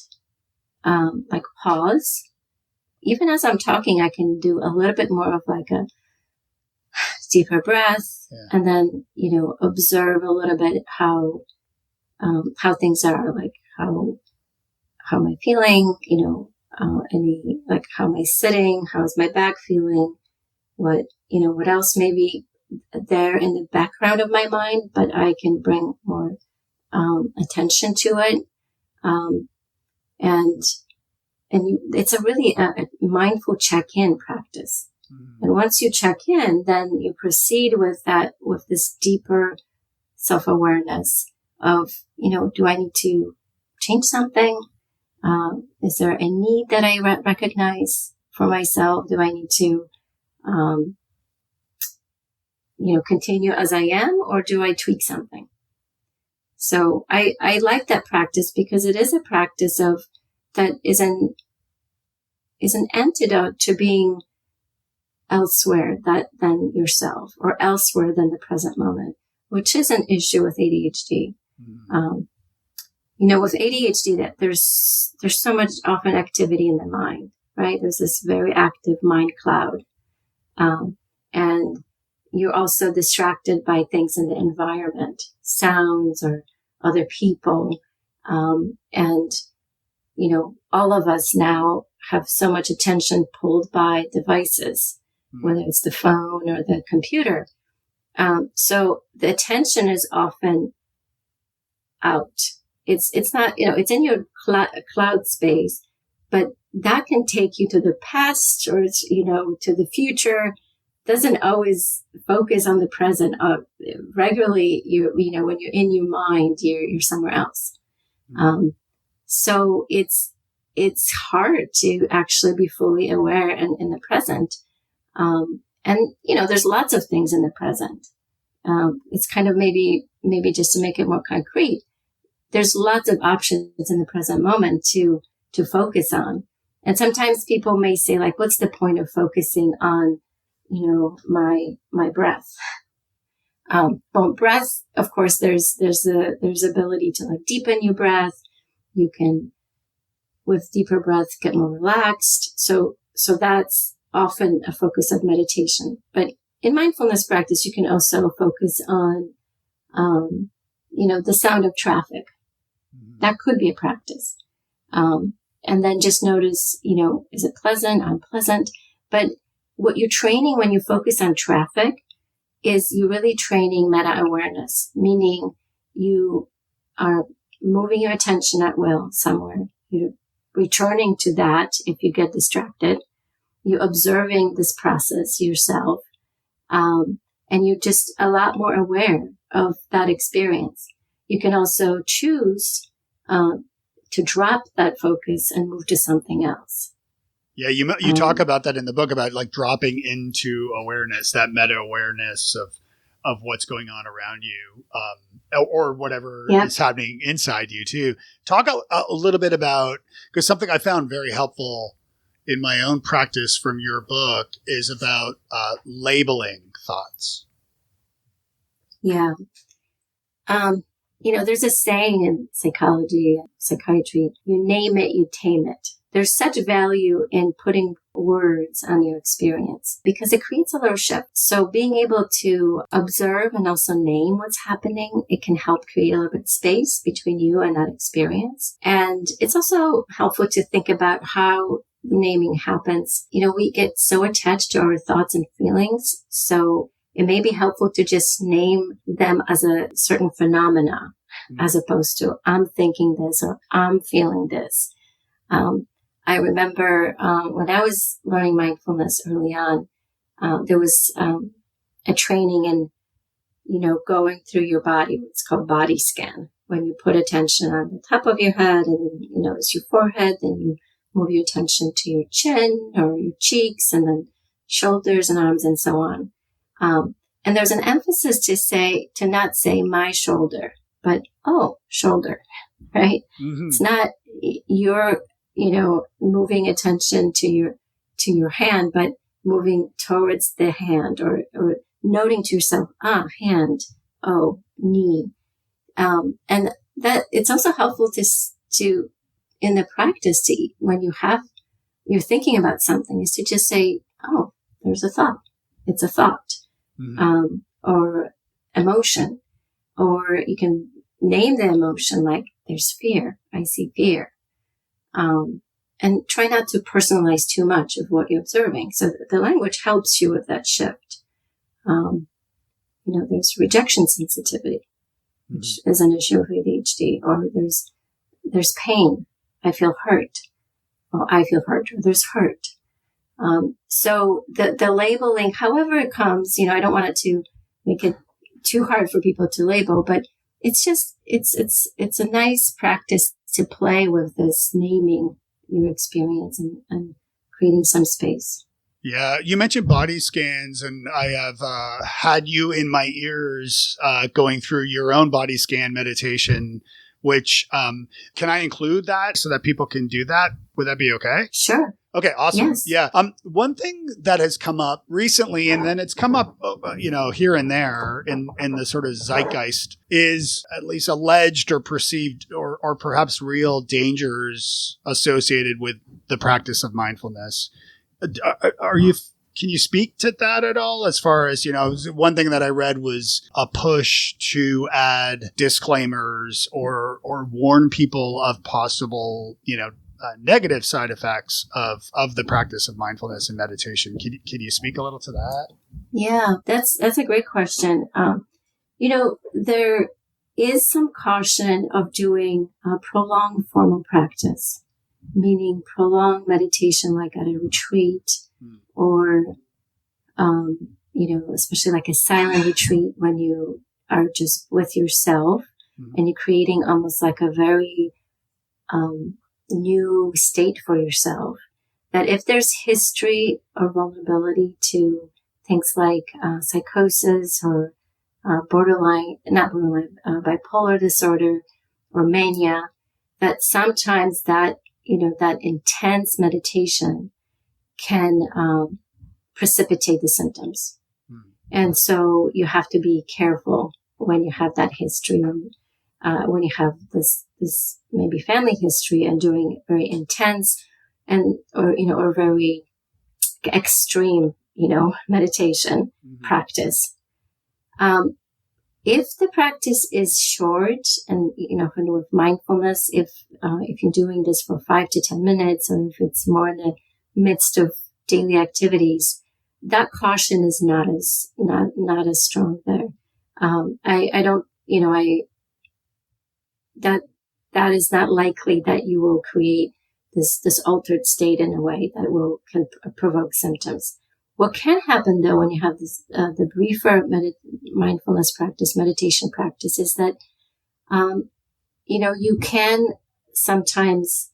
like pause. Even as I'm talking, I can do a little bit more of like a deeper breath, and then, observe a little bit how things are, like how am I feeling, like how am I sitting? How is my back feeling? What else may be there in the background of my mind, but I can bring more attention to it. And it's a really mindful check-in practice. Mm-hmm. And once you check in, then you proceed with this deeper self-awareness of, do I need to change something? Is there a need that I recognize for myself? Do I need to, continue as I am, or do I tweak something? So I like that practice because it is a practice that is an antidote to being elsewhere than yourself, or elsewhere than the present moment, which is an issue with ADHD. Mm-hmm. With ADHD, that there's so much often activity in the mind, right? There's this very active mind cloud. And you're also distracted by things in the environment, sounds or other people. And, all of us now have so much attention pulled by devices, whether it's the phone or the computer. So the attention is often out. It's not, it's in your cloud space, but that can take you to the past or, to the future. Doesn't always focus on the present. Regularly, when you're in your mind, you're somewhere else. So it's hard to actually be fully aware and in the present. And there's lots of things in the present. It's kind of maybe just to make it more concrete. There's lots of options in the present moment to focus on. And sometimes people may say, like, what's the point of focusing on, my breath? Well, breath, of course, there's ability to like deepen your breath. You can, with deeper breath, get more relaxed. So that's often a focus of meditation. But in mindfulness practice, you can also focus on, the sound of traffic. That could be a practice. And then just notice, is it pleasant, unpleasant? But what you're training when you focus on traffic is you're really training meta-awareness, meaning you are moving your attention at will somewhere. You're returning to that if you get distracted. You're observing this process yourself. And you're just a lot more aware of that experience. You can also choose to drop that focus and move to something else. Yeah, you talk about that in the book, about like dropping into awareness, that meta awareness of what's going on around you, or whatever is happening inside you too. Talk a little bit about, because something I found very helpful in my own practice from your book is about labeling thoughts. Yeah. There's a saying in psychology, psychiatry, you name it, you tame it. There's such value in putting words on your experience because it creates a little shift. So being able to observe and also name what's happening, it can help create a little bit of space between you and that experience. And it's also helpful to think about how naming happens. We get so attached to our thoughts and feelings. So it may be helpful to just name them as a certain phenomena, as opposed to I'm thinking this or I'm feeling this. I remember when I was learning mindfulness early on, there was a training in, going through your body. It's called body scan. When you put attention on the top of your head and then you notice your forehead, then you move your attention to your chin or your cheeks and then shoulders and arms and so on. And there's an emphasis to not say my shoulder, but, shoulder, right? Mm-hmm. It's not your, moving attention to your hand, but moving towards the hand or noting to yourself, hand, knee. And that it's also helpful to in the practice to, when you're thinking about something, is to just say, there's a thought. It's a thought. Mm-hmm. Or emotion, or you can name the emotion, like there's fear. I see fear. And try not to personalize too much of what you're observing. So the language helps you with that shift. There's rejection sensitivity, which is an issue of ADHD, or there's pain. I feel hurt. Or I feel hurt, or there's hurt. So the labeling, however it comes, I don't want it to make it too hard for people to label, but it's just, it's a nice practice to play with this naming your experience and creating some space. Yeah. You mentioned body scans, and I have had you in my ears going through your own body scan meditation, which can I include that so that people can do that? Would that be okay? Sure. Okay, awesome. Yes. Yeah. One thing that has come up recently, and then it's come up, here and there in the sort of zeitgeist, is at least alleged or perceived or perhaps real dangers associated with the practice of mindfulness. can you speak to that at all? As far as, one thing that I read was a push to add disclaimers or warn people of possible, negative side effects of the practice of mindfulness and meditation. Can you speak a little to that? Yeah, that's a great question. There is some caution of doing a prolonged formal practice, meaning prolonged meditation, like at a retreat or, especially like a silent retreat when you are just with yourself and you're creating almost like a very new state for yourself. That if there's history or vulnerability to things like psychosis or bipolar disorder or mania, that sometimes that intense meditation can precipitate the symptoms. And so you have to be careful when you have that history, when you have this maybe family history and doing very intense or very extreme, meditation practice. If the practice is short and, with mindfulness, if you're doing this for 5 to 10 minutes, or if it's more in the midst of daily activities, that caution is not as strong there. That is not likely that you will create this altered state in a way that can provoke symptoms. What can happen though when you have this the briefer mindfulness practice, meditation practice, is that you can sometimes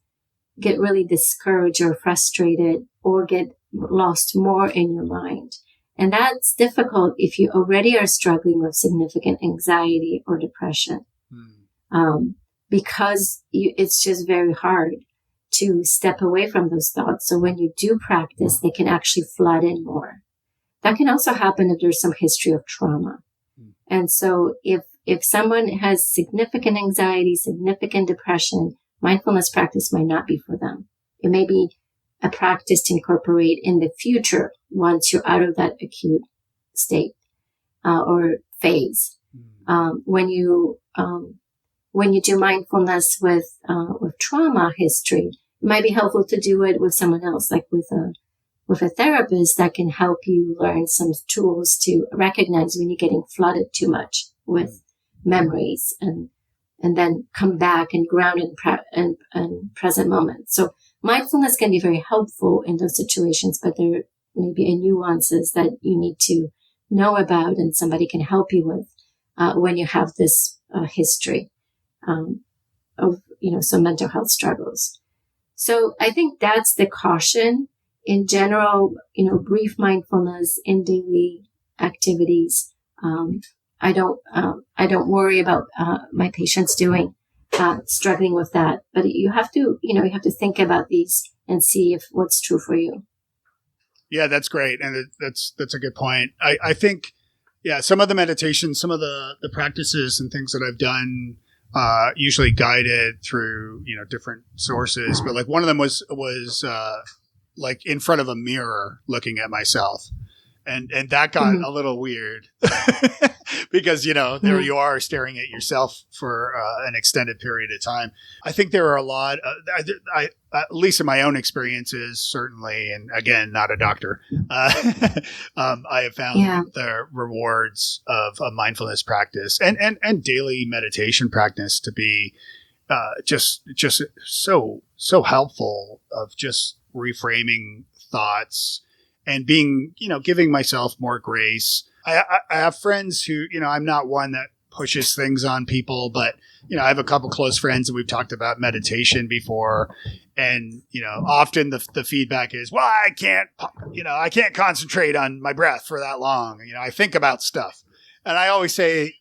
get really discouraged or frustrated or get lost more in your mind. And that's difficult if you already are struggling with significant anxiety or depression. Because it's just very hard to step away from those thoughts. So when you do practice, they can actually flood in more. That can also happen if there's some history of trauma. And so if someone has significant anxiety, significant depression, mindfulness practice might not be for them. It may be a practice to incorporate in the future once you're out of that acute state or phase. When you do mindfulness with trauma history, it might be helpful to do it with someone else, like with a therapist that can help you learn some tools to recognize when you're getting flooded too much with memories and then come back and ground in present moment. So mindfulness can be very helpful in those situations, but there may be nuances that you need to know about and somebody can help you with when you have this history of some mental health struggles. So I think that's the caution in general. Brief mindfulness in daily activities. I don't worry about my patients struggling with that. But you have to think about these and see if what's true for you. Yeah, that's great, and that's a good point. I think, some of the meditations, some of the practices and things that I've done, usually guided through different sources, but like one of them was like in front of a mirror looking at myself. And that got a little weird because, there you are staring at yourself for an extended period of time. I think there are a lot, at least in my own experiences, certainly, and again, not a doctor, I have found the rewards of a mindfulness practice and daily meditation practice to be just so helpful of just reframing thoughts and being, giving myself more grace. I have friends who, I'm not one that pushes things on people, but, I have a couple close friends and we've talked about meditation before. And, often the feedback is, well, I can't concentrate on my breath for that long. I think about stuff. And I always say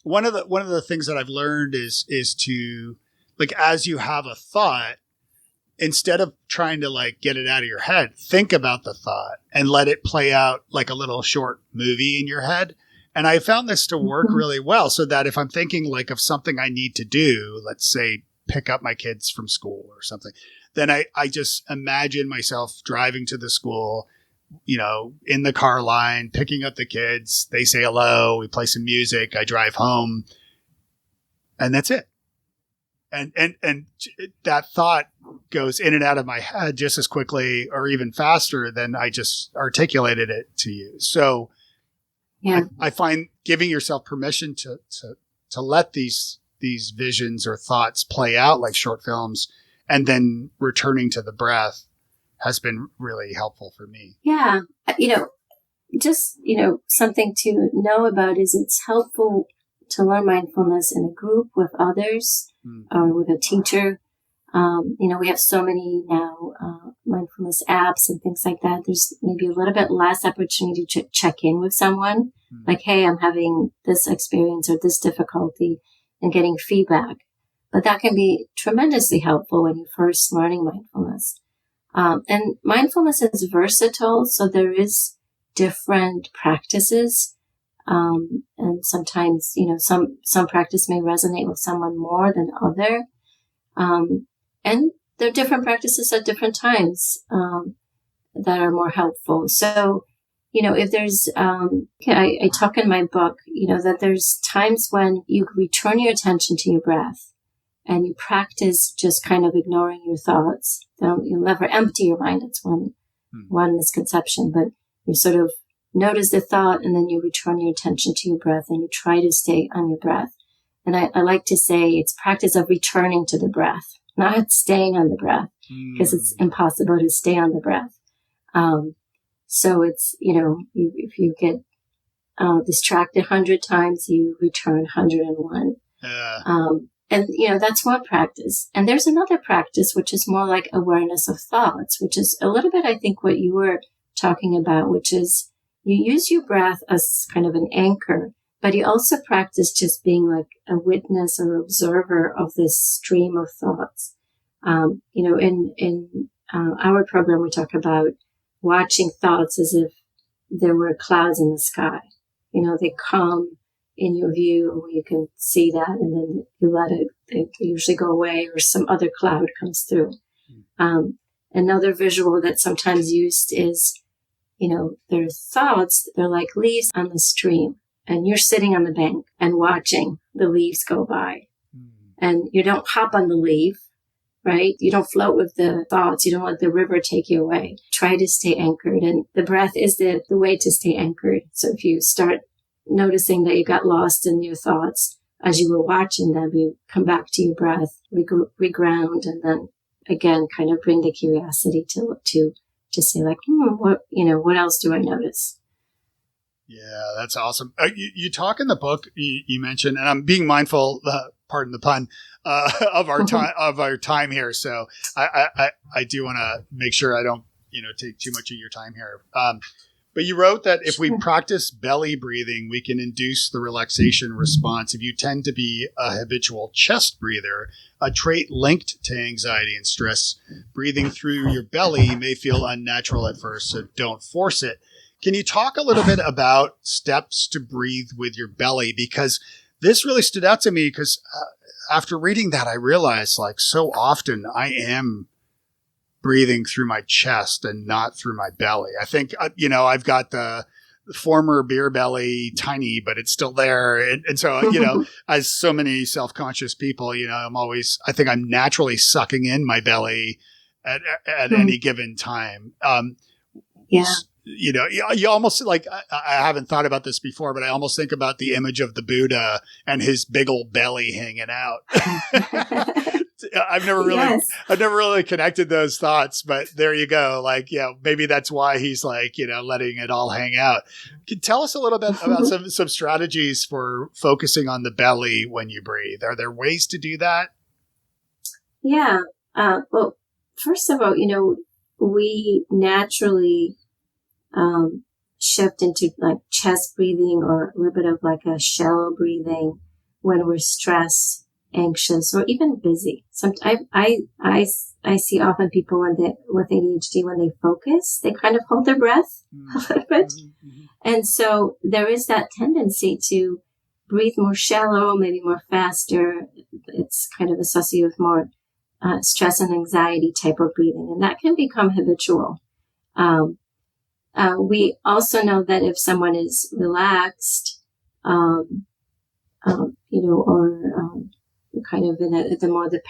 one of the things that I've learned is to, like, as you have a thought, instead of trying to get it out of your head, think about the thought and let it play out like a little short movie in your head. And I found this to work really well, so that if I'm thinking of something I need to do, let's say pick up my kids from school or something, then I just imagine myself driving to the school, in the car line, picking up the kids. They say hello. We play some music. I drive home, and that's it. And that thought goes in and out of my head just as quickly or even faster than I just articulated it to you. So yeah, I find giving yourself permission to let these visions or thoughts play out like short films and then returning to the breath has been really helpful for me. Yeah. Just, something to know about is it's helpful to learn mindfulness in a group with others or with a teacher. We have so many now mindfulness apps and things like that. There's maybe a little bit less opportunity to check in with someone like, hey, I'm having this experience or this difficulty and getting feedback. But that can be tremendously helpful when you're first learning mindfulness. And mindfulness is versatile, so there is different practices. And sometimes, some practice may resonate with someone more than other. And there are different practices at different times that are more helpful. So, if there's, I talk in my book, that there's times when you return your attention to your breath and you practice just kind of ignoring your thoughts. You'll never empty your mind. That's one misconception, but you sort of notice the thought and then you return your attention to your breath and you try to stay on your breath. And I like to say it's practice of returning to the breath, not staying on the breath, because it's impossible to stay on the breath. So it's, if you get distracted 100 times, you return 101. And, that's one practice. And there's another practice, which is more like awareness of thoughts, which is a little bit, I think, what you were talking about, which is you use your breath as kind of an anchor, but you also practice just being like a witness or observer of this stream of thoughts. In our program, we talk about watching thoughts as if there were clouds in the sky. They come in your view, you can see that, and then you let it, they usually go away or some other cloud comes through. Another visual that's sometimes used is, their thoughts, they're like leaves on the stream, and you're sitting on the bank and watching the leaves go by. And you don't hop on the leaf, right? You don't float with the thoughts. You don't let the river take you away. Try to stay anchored. And the breath is the way to stay anchored. So if you start noticing that you got lost in your thoughts as you were watching them, you come back to your breath, reground, and then again, kind of bring the curiosity to say like, what else do I notice? Yeah, that's awesome. You talk in the book, you mentioned, and I'm being mindful, pardon the pun, of our time here. So I do want to make sure I don't, take too much of your time here. But you wrote that if we practice belly breathing, we can induce the relaxation response. If you tend to be a habitual chest breather, a trait linked to anxiety and stress, breathing through your belly may feel unnatural at first, so don't force it. Can you talk a little bit about steps to breathe with your belly? Because this really stood out to me because after reading that, I realized like so often I am breathing through my chest and not through my belly. I think, I've got the former beer belly tiny, but it's still there. And so, as so many self-conscious people, I think I'm naturally sucking in my belly at any given time. Yeah. You almost like, I haven't thought about this before, but I almost think about the image of the Buddha and his big old belly hanging out. I've never really connected those thoughts, but there you go. Like, maybe that's why he's like, letting it all hang out. Can you tell us a little bit about some strategies for focusing on the belly when you breathe? Are there ways to do that? Yeah. Well, first of all, we naturally shift into like chest breathing or a little bit of like a shallow breathing when we're stressed, anxious, or even busy. I see often people with ADHD, when they focus, they kind of hold their breath a little bit. And so there is that tendency to breathe more shallow, maybe more faster. It's kind of associated with more stress and anxiety type of breathing. And that can become habitual. We also know that if someone is relaxed, or kind of in the more the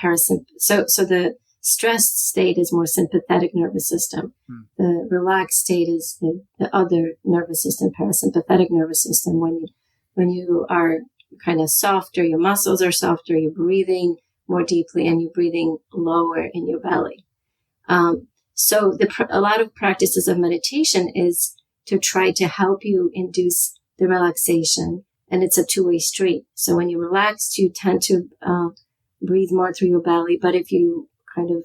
so the stressed state is more sympathetic nervous system. The relaxed state is the other nervous system, parasympathetic nervous system. When you are kind of softer, your muscles are softer, you're breathing more deeply, and you're breathing lower in your belly. So a lot of practices of meditation is to try to help you induce the relaxation, and it's a two-way street. So when you're relaxed, you tend to breathe more through your belly. But if you kind of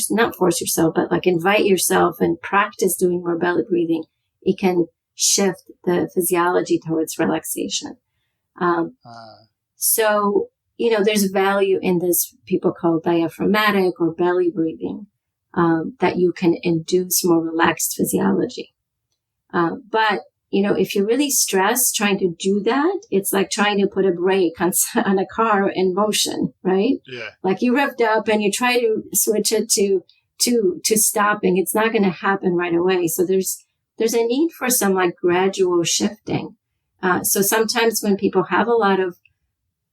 not force yourself, but like invite yourself and practice doing more belly breathing, it can shift the physiology towards relaxation. So, there's value in this people call diaphragmatic or belly breathing, that you can induce more relaxed physiology. But, if you're really stressed trying to do that, it's like trying to put a brake on a car in motion, right? Yeah. Like you revved up and you try to switch it to stopping. It's not going to happen right away. So there's a need for some like gradual shifting. So sometimes when people have a lot of,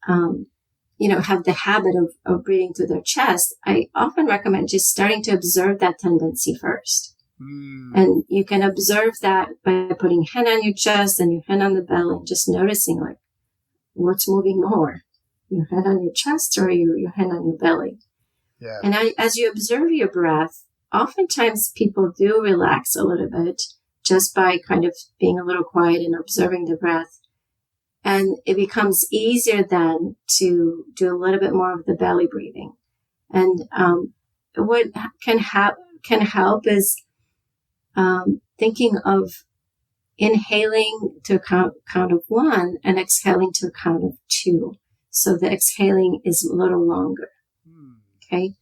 have the habit of breathing through their chest, I often recommend just starting to observe that tendency first. And you can observe that by putting hand on your chest and your hand on the belly and just noticing like what's moving more, your hand on your chest or your hand on your belly. Yeah. And as you observe your breath, oftentimes people do relax a little bit just by kind of being a little quiet and observing the breath. And it becomes easier then to do a little bit more of the belly breathing. And what can help is thinking of inhaling to a count of 1 and exhaling to a count of 2. So the exhaling is a little longer. Okay.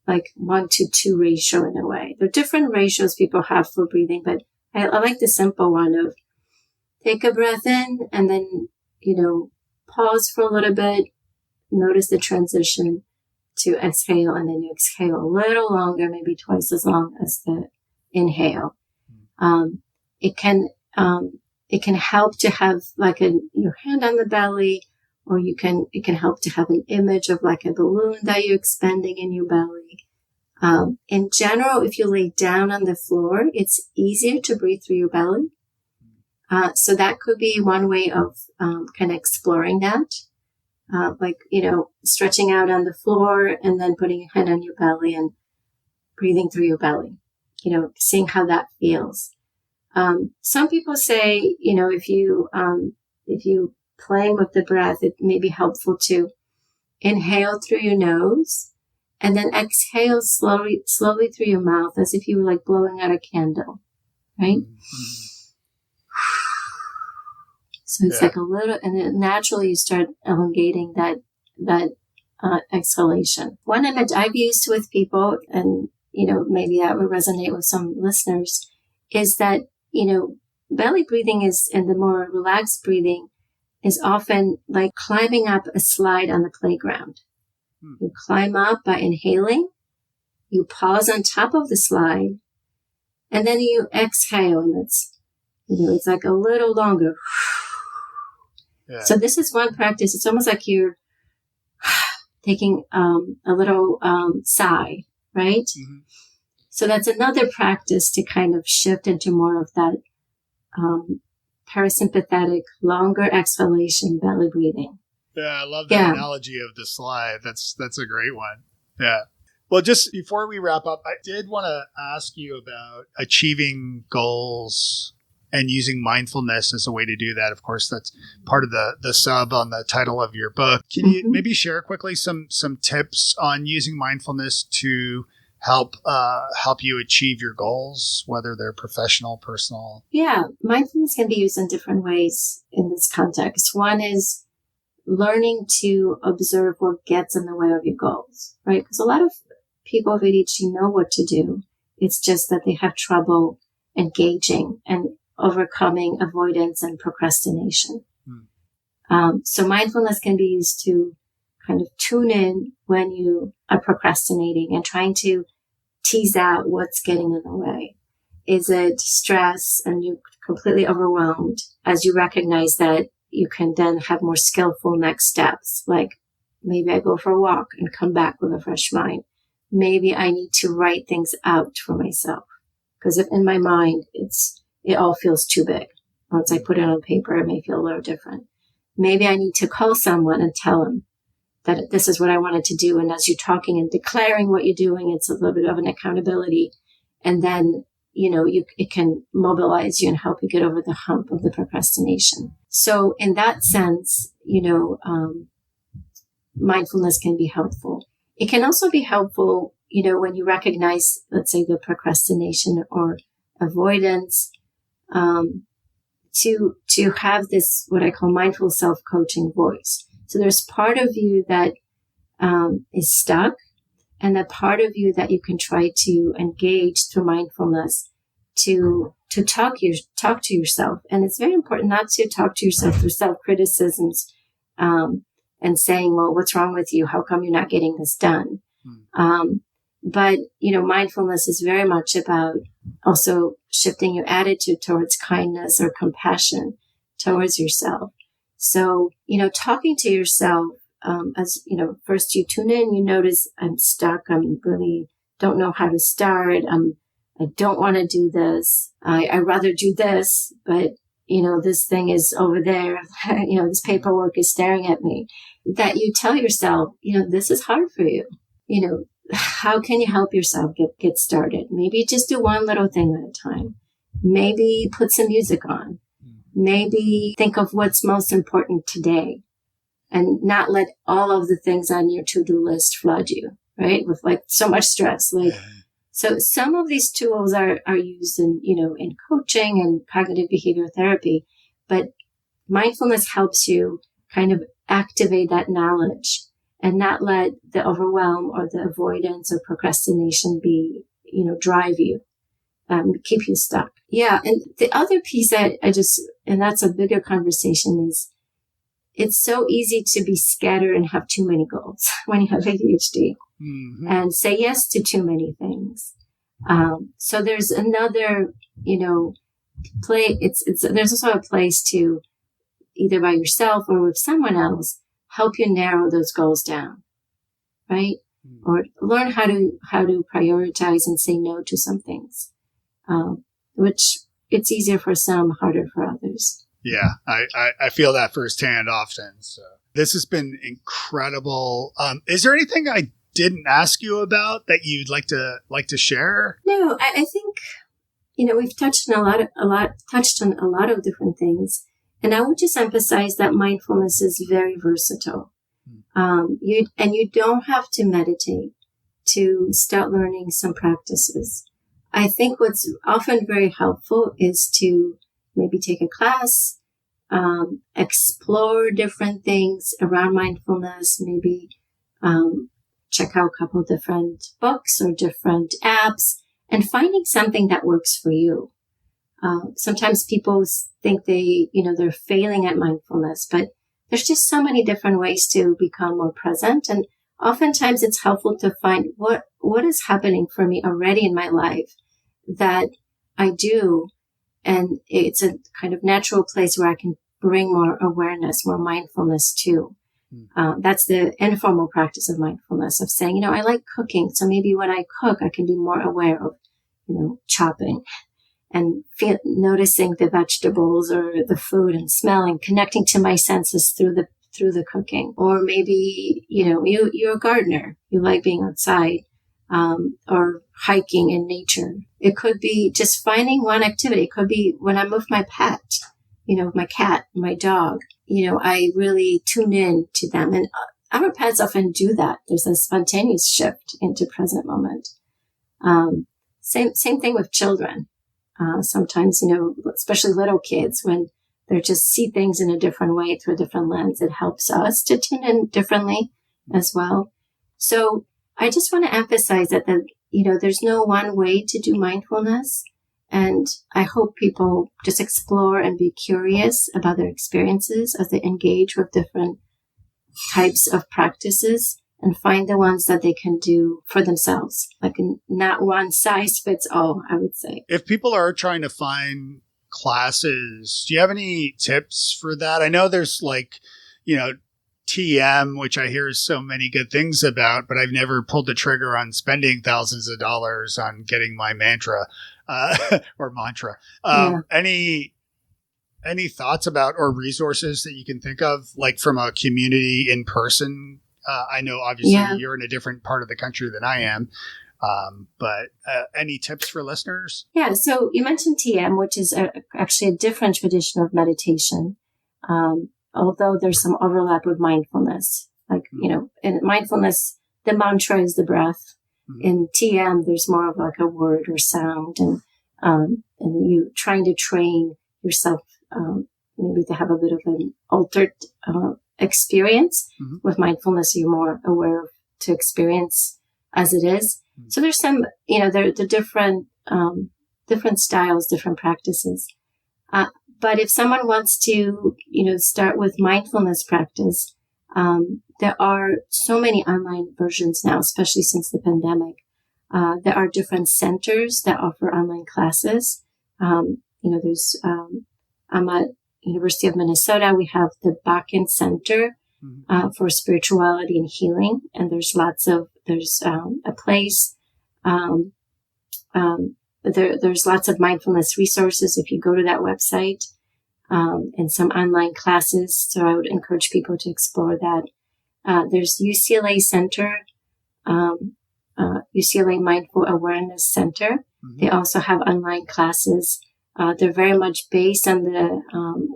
Like 1-2 ratio in a way. There are different ratios people have for breathing, but I like the simple one of take a breath in and then, pause for a little bit, notice the transition to exhale, and then you exhale a little longer, maybe twice as long as the inhale. It can help to have like your hand on the belly, or it can help to have an image of like a balloon that you're expanding in your belly. In general, if you lay down on the floor, it's easier to breathe through your belly. So that could be one way of kind of exploring that. Stretching out on the floor and then putting a hand on your belly and breathing through your belly, seeing how that feels. Some people say, if you playing with the breath, it may be helpful to inhale through your nose and then exhale slowly through your mouth as if you were like blowing out a candle, right? Mm-hmm. So it's like a little, and then naturally you start elongating that exhalation. One image I've used with people, and, maybe that would resonate with some listeners, is that, belly breathing and the more relaxed breathing is often like climbing up a slide on the playground. You climb up by inhaling, you pause on top of the slide, and then you exhale, and it's like a little longer. Yeah. So this is one practice. It's almost like you're taking a little sigh, right? Mm-hmm. So that's another practice to kind of shift into more of that parasympathetic, longer exhalation, belly breathing. Yeah, I love that analogy of the slide. That's a great one. Yeah. Well, just before we wrap up, I did want to ask you about achieving goals and using mindfulness as a way to do that. Of course, that's part of the sub on the title of your book. Can you maybe share quickly some tips on using mindfulness to help you achieve your goals, whether they're professional, personal? Yeah, mindfulness can be used in different ways in this context. One is learning to observe what gets in the way of your goals, right? Because a lot of people with ADHD know what to do. It's just that they have trouble engaging and overcoming avoidance and procrastination. So mindfulness can be used to kind of tune in when you are procrastinating and trying to tease out what's getting in the way. Is it stress and you're completely overwhelmed? As you recognize that, you can then have more skillful next steps. Like maybe I go for a walk and come back with a fresh mind. Maybe I need to write things out for myself. Because if in my mind, it all feels too big. Once I put it on paper, it may feel a little different. Maybe I need to call someone and tell them that this is what I wanted to do. And as you're talking and declaring what you're doing, it's a little bit of an accountability. And then, it can mobilize you and help you get over the hump of the procrastination. So in that sense, mindfulness can be helpful. It can also be helpful, when you recognize, let's say, the procrastination or avoidance, to have this, what I call mindful self-coaching voice. So there's part of you that is stuck, and that part of you that you can try to engage through mindfulness to talk to yourself. And it's very important not to talk to yourself through self-criticisms and saying, well, what's wrong with you? How come you're not getting this done? But, mindfulness is very much about also shifting your attitude towards kindness or compassion towards yourself. So, talking to yourself, first you tune in, you notice I'm stuck. I'm really don't know how to start. I don't want to do this. I'd rather do this, but, this thing is over there. This paperwork is staring at me. That you tell yourself, this is hard for you. How can you help yourself get started? Maybe just do one little thing at a time. Maybe put some music on. Maybe think of what's most important today and not let all of the things on your to-do list flood you, right? With like so much stress. So some of these tools are used in coaching and cognitive behavioral therapy, but mindfulness helps you kind of activate that knowledge and not let the overwhelm or the avoidance or procrastination drive you, keep you stuck. Yeah. And the other piece and that's a bigger conversation, is it's so easy to be scattered and have too many goals when you have ADHD and say yes to too many things. So there's another, there's also a place to either by yourself or with someone else, help you narrow those goals down, right? Or learn how to prioritize and say no to some things, which it's easier for some, harder for others. Yeah, I feel that firsthand often. So this has been incredible. Is there anything I didn't ask you about that you'd like to share? No, I think we've touched on a lot of different things. And I would just emphasize that mindfulness is very versatile. You don't have to meditate to start learning some practices. I think what's often very helpful is to maybe take a class, explore different things around mindfulness, maybe check out a couple of different books or different apps, and finding something that works for you. Sometimes people think they're failing at mindfulness, but there's just so many different ways to become more present. And oftentimes it's helpful to find what is happening for me already in my life that I do. And it's a kind of natural place where I can bring more awareness, more mindfulness to. That's the informal practice of mindfulness, of saying, I like cooking. So maybe when I cook, I can be more aware of, chopping and noticing the vegetables or the food and smelling, connecting to my senses through the cooking. Or maybe, you're a gardener. You like being outside, or hiking in nature. It could be just finding one activity. It could be when I'm with my pet, my cat, my dog, I really tune in to them. And our pets often do that. There's a spontaneous shift into present moment. Same thing with children. Sometimes, especially little kids, when they just see things in a different way through a different lens, it helps us to tune in differently as well. So I just want to emphasize that there's no one way to do mindfulness. And I hope people just explore and be curious about their experiences as they engage with different types of practices and find the ones that they can do for themselves. Like not one size fits all, I would say. If people are trying to find classes, do you have any tips for that? I know there's like, TM, which I hear so many good things about, but I've never pulled the trigger on spending thousands of dollars on getting my mantra or mantra. Any thoughts about or resources that you can think of, like from a community in person? I know obviously you're in a different part of the country than I am, but any tips for listeners? Yeah, so you mentioned TM, which is actually a different tradition of meditation. Although there's some overlap with mindfulness. Like, in mindfulness, the mantra is the breath. Mm-hmm. In TM, there's more of like a word or sound, and you trying to train yourself, maybe to have a bit of an altered experience. Mm-hmm. With mindfulness. You're more aware to experience as it is. Mm-hmm. So there's some, the different styles, different practices. But if someone wants to, start with mindfulness practice, there are so many online versions now, especially since the pandemic. There are different centers that offer online classes. There's, I'm at University of Minnesota. We have the Bakken Center for Spirituality and Healing, and there's a place. There's lots of mindfulness resources if you go to that website, and some online classes. So I would encourage people to explore that. There's UCLA Center, UCLA Mindful Awareness Center. Mm-hmm. They also have online classes. They're very much based on the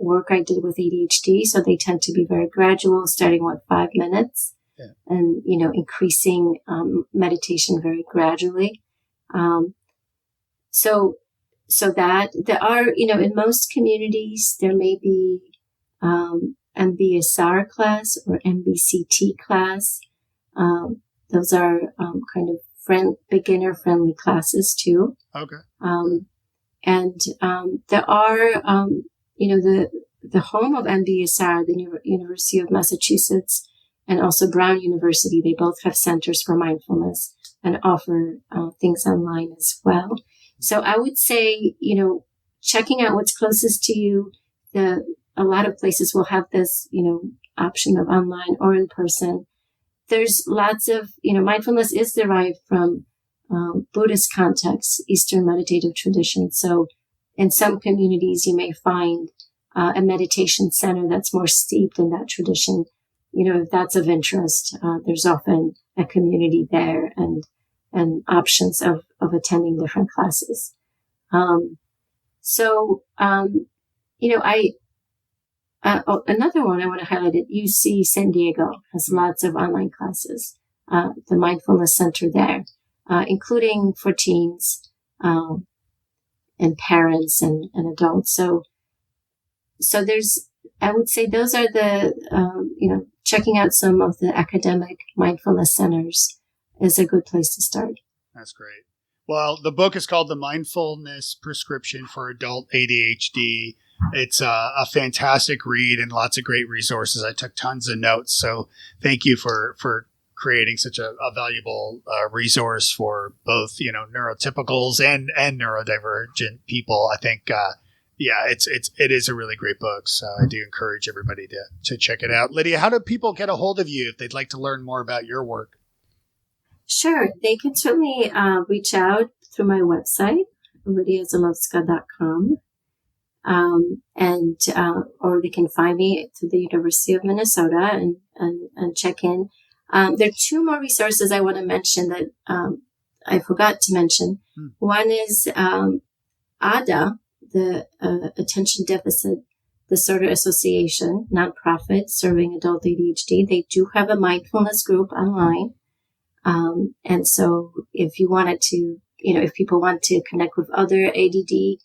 work I did with ADHD. So they tend to be very gradual, starting with 5 minutes and, increasing meditation very gradually. So that there are, in most communities, there may be MBSR class or MBCT class. Those are kind of beginner friendly classes too. Okay. And there are, the home of MBSR, the University of Massachusetts, and also Brown University. They both have centers for mindfulness and offer things online as well. So I would say, checking out what's closest to you. A lot of places will have this, option of online or in person. There's lots of, mindfulness is derived from Buddhist context, Eastern meditative tradition. So in some communities, you may find a meditation center that's more steeped in that tradition. If that's of interest, there's often a community there and options of attending different classes. Another one I want to highlight at UC San Diego has lots of online classes. The Mindfulness Center there, including for teens, and parents and adults. So I would say those are the, checking out some of the academic mindfulness centers is a good place to start. That's great. Well, the book is called The Mindfulness Prescription for Adult ADHD. It's a fantastic read and lots of great resources. I took tons of notes. So thank you for creating such a valuable resource for both, neurotypicals and neurodivergent people. I think, it is a really great book. So I do encourage everybody to check it out. Lydia, how do people get a hold of you if they'd like to learn more about your work? Sure. They can certainly reach out through my website, lidiazylowska.com. Or they can find me through the University of Minnesota and check in. There are 2 more resources I want to mention that I forgot to mention. One is ADA, the Attention Deficit Disorder Association, nonprofit serving adult ADHD. They do have a mindfulness group online. And so if you wanted to, if people want to connect with other ADD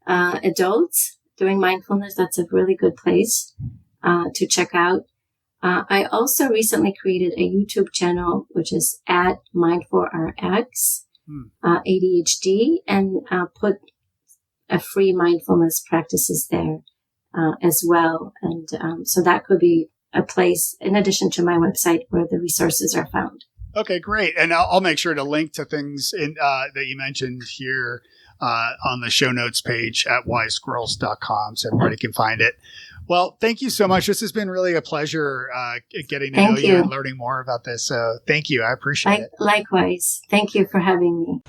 adults doing mindfulness, that's a really good place to check out. I also recently created a YouTube channel, which is at Mind4RX ADHD, and put a free mindfulness practices there as well. And so that could be a place in addition to my website where the resources are found. Okay, great. And I'll make sure to link to things that you mentioned here on the show notes page at wisesquirrels.com so everybody can find it. Well, thank you so much. This has been really a pleasure getting to know you and learning more about this. So thank you. I appreciate it. Likewise. Thank you for having me.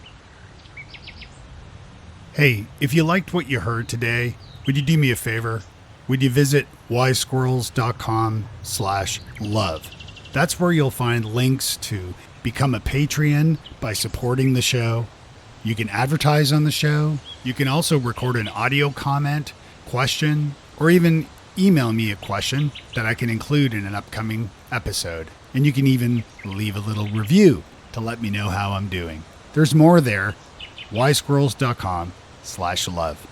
Hey, if you liked what you heard today, would you do me a favor? Would you visit wisesquirrels.com/love? That's where you'll find links to become a Patreon by supporting the show. You can advertise on the show. You can also record an audio comment, question, or even email me a question that I can include in an upcoming episode. And you can even leave a little review to let me know how I'm doing. There's more there. wisesquirrels.com/love.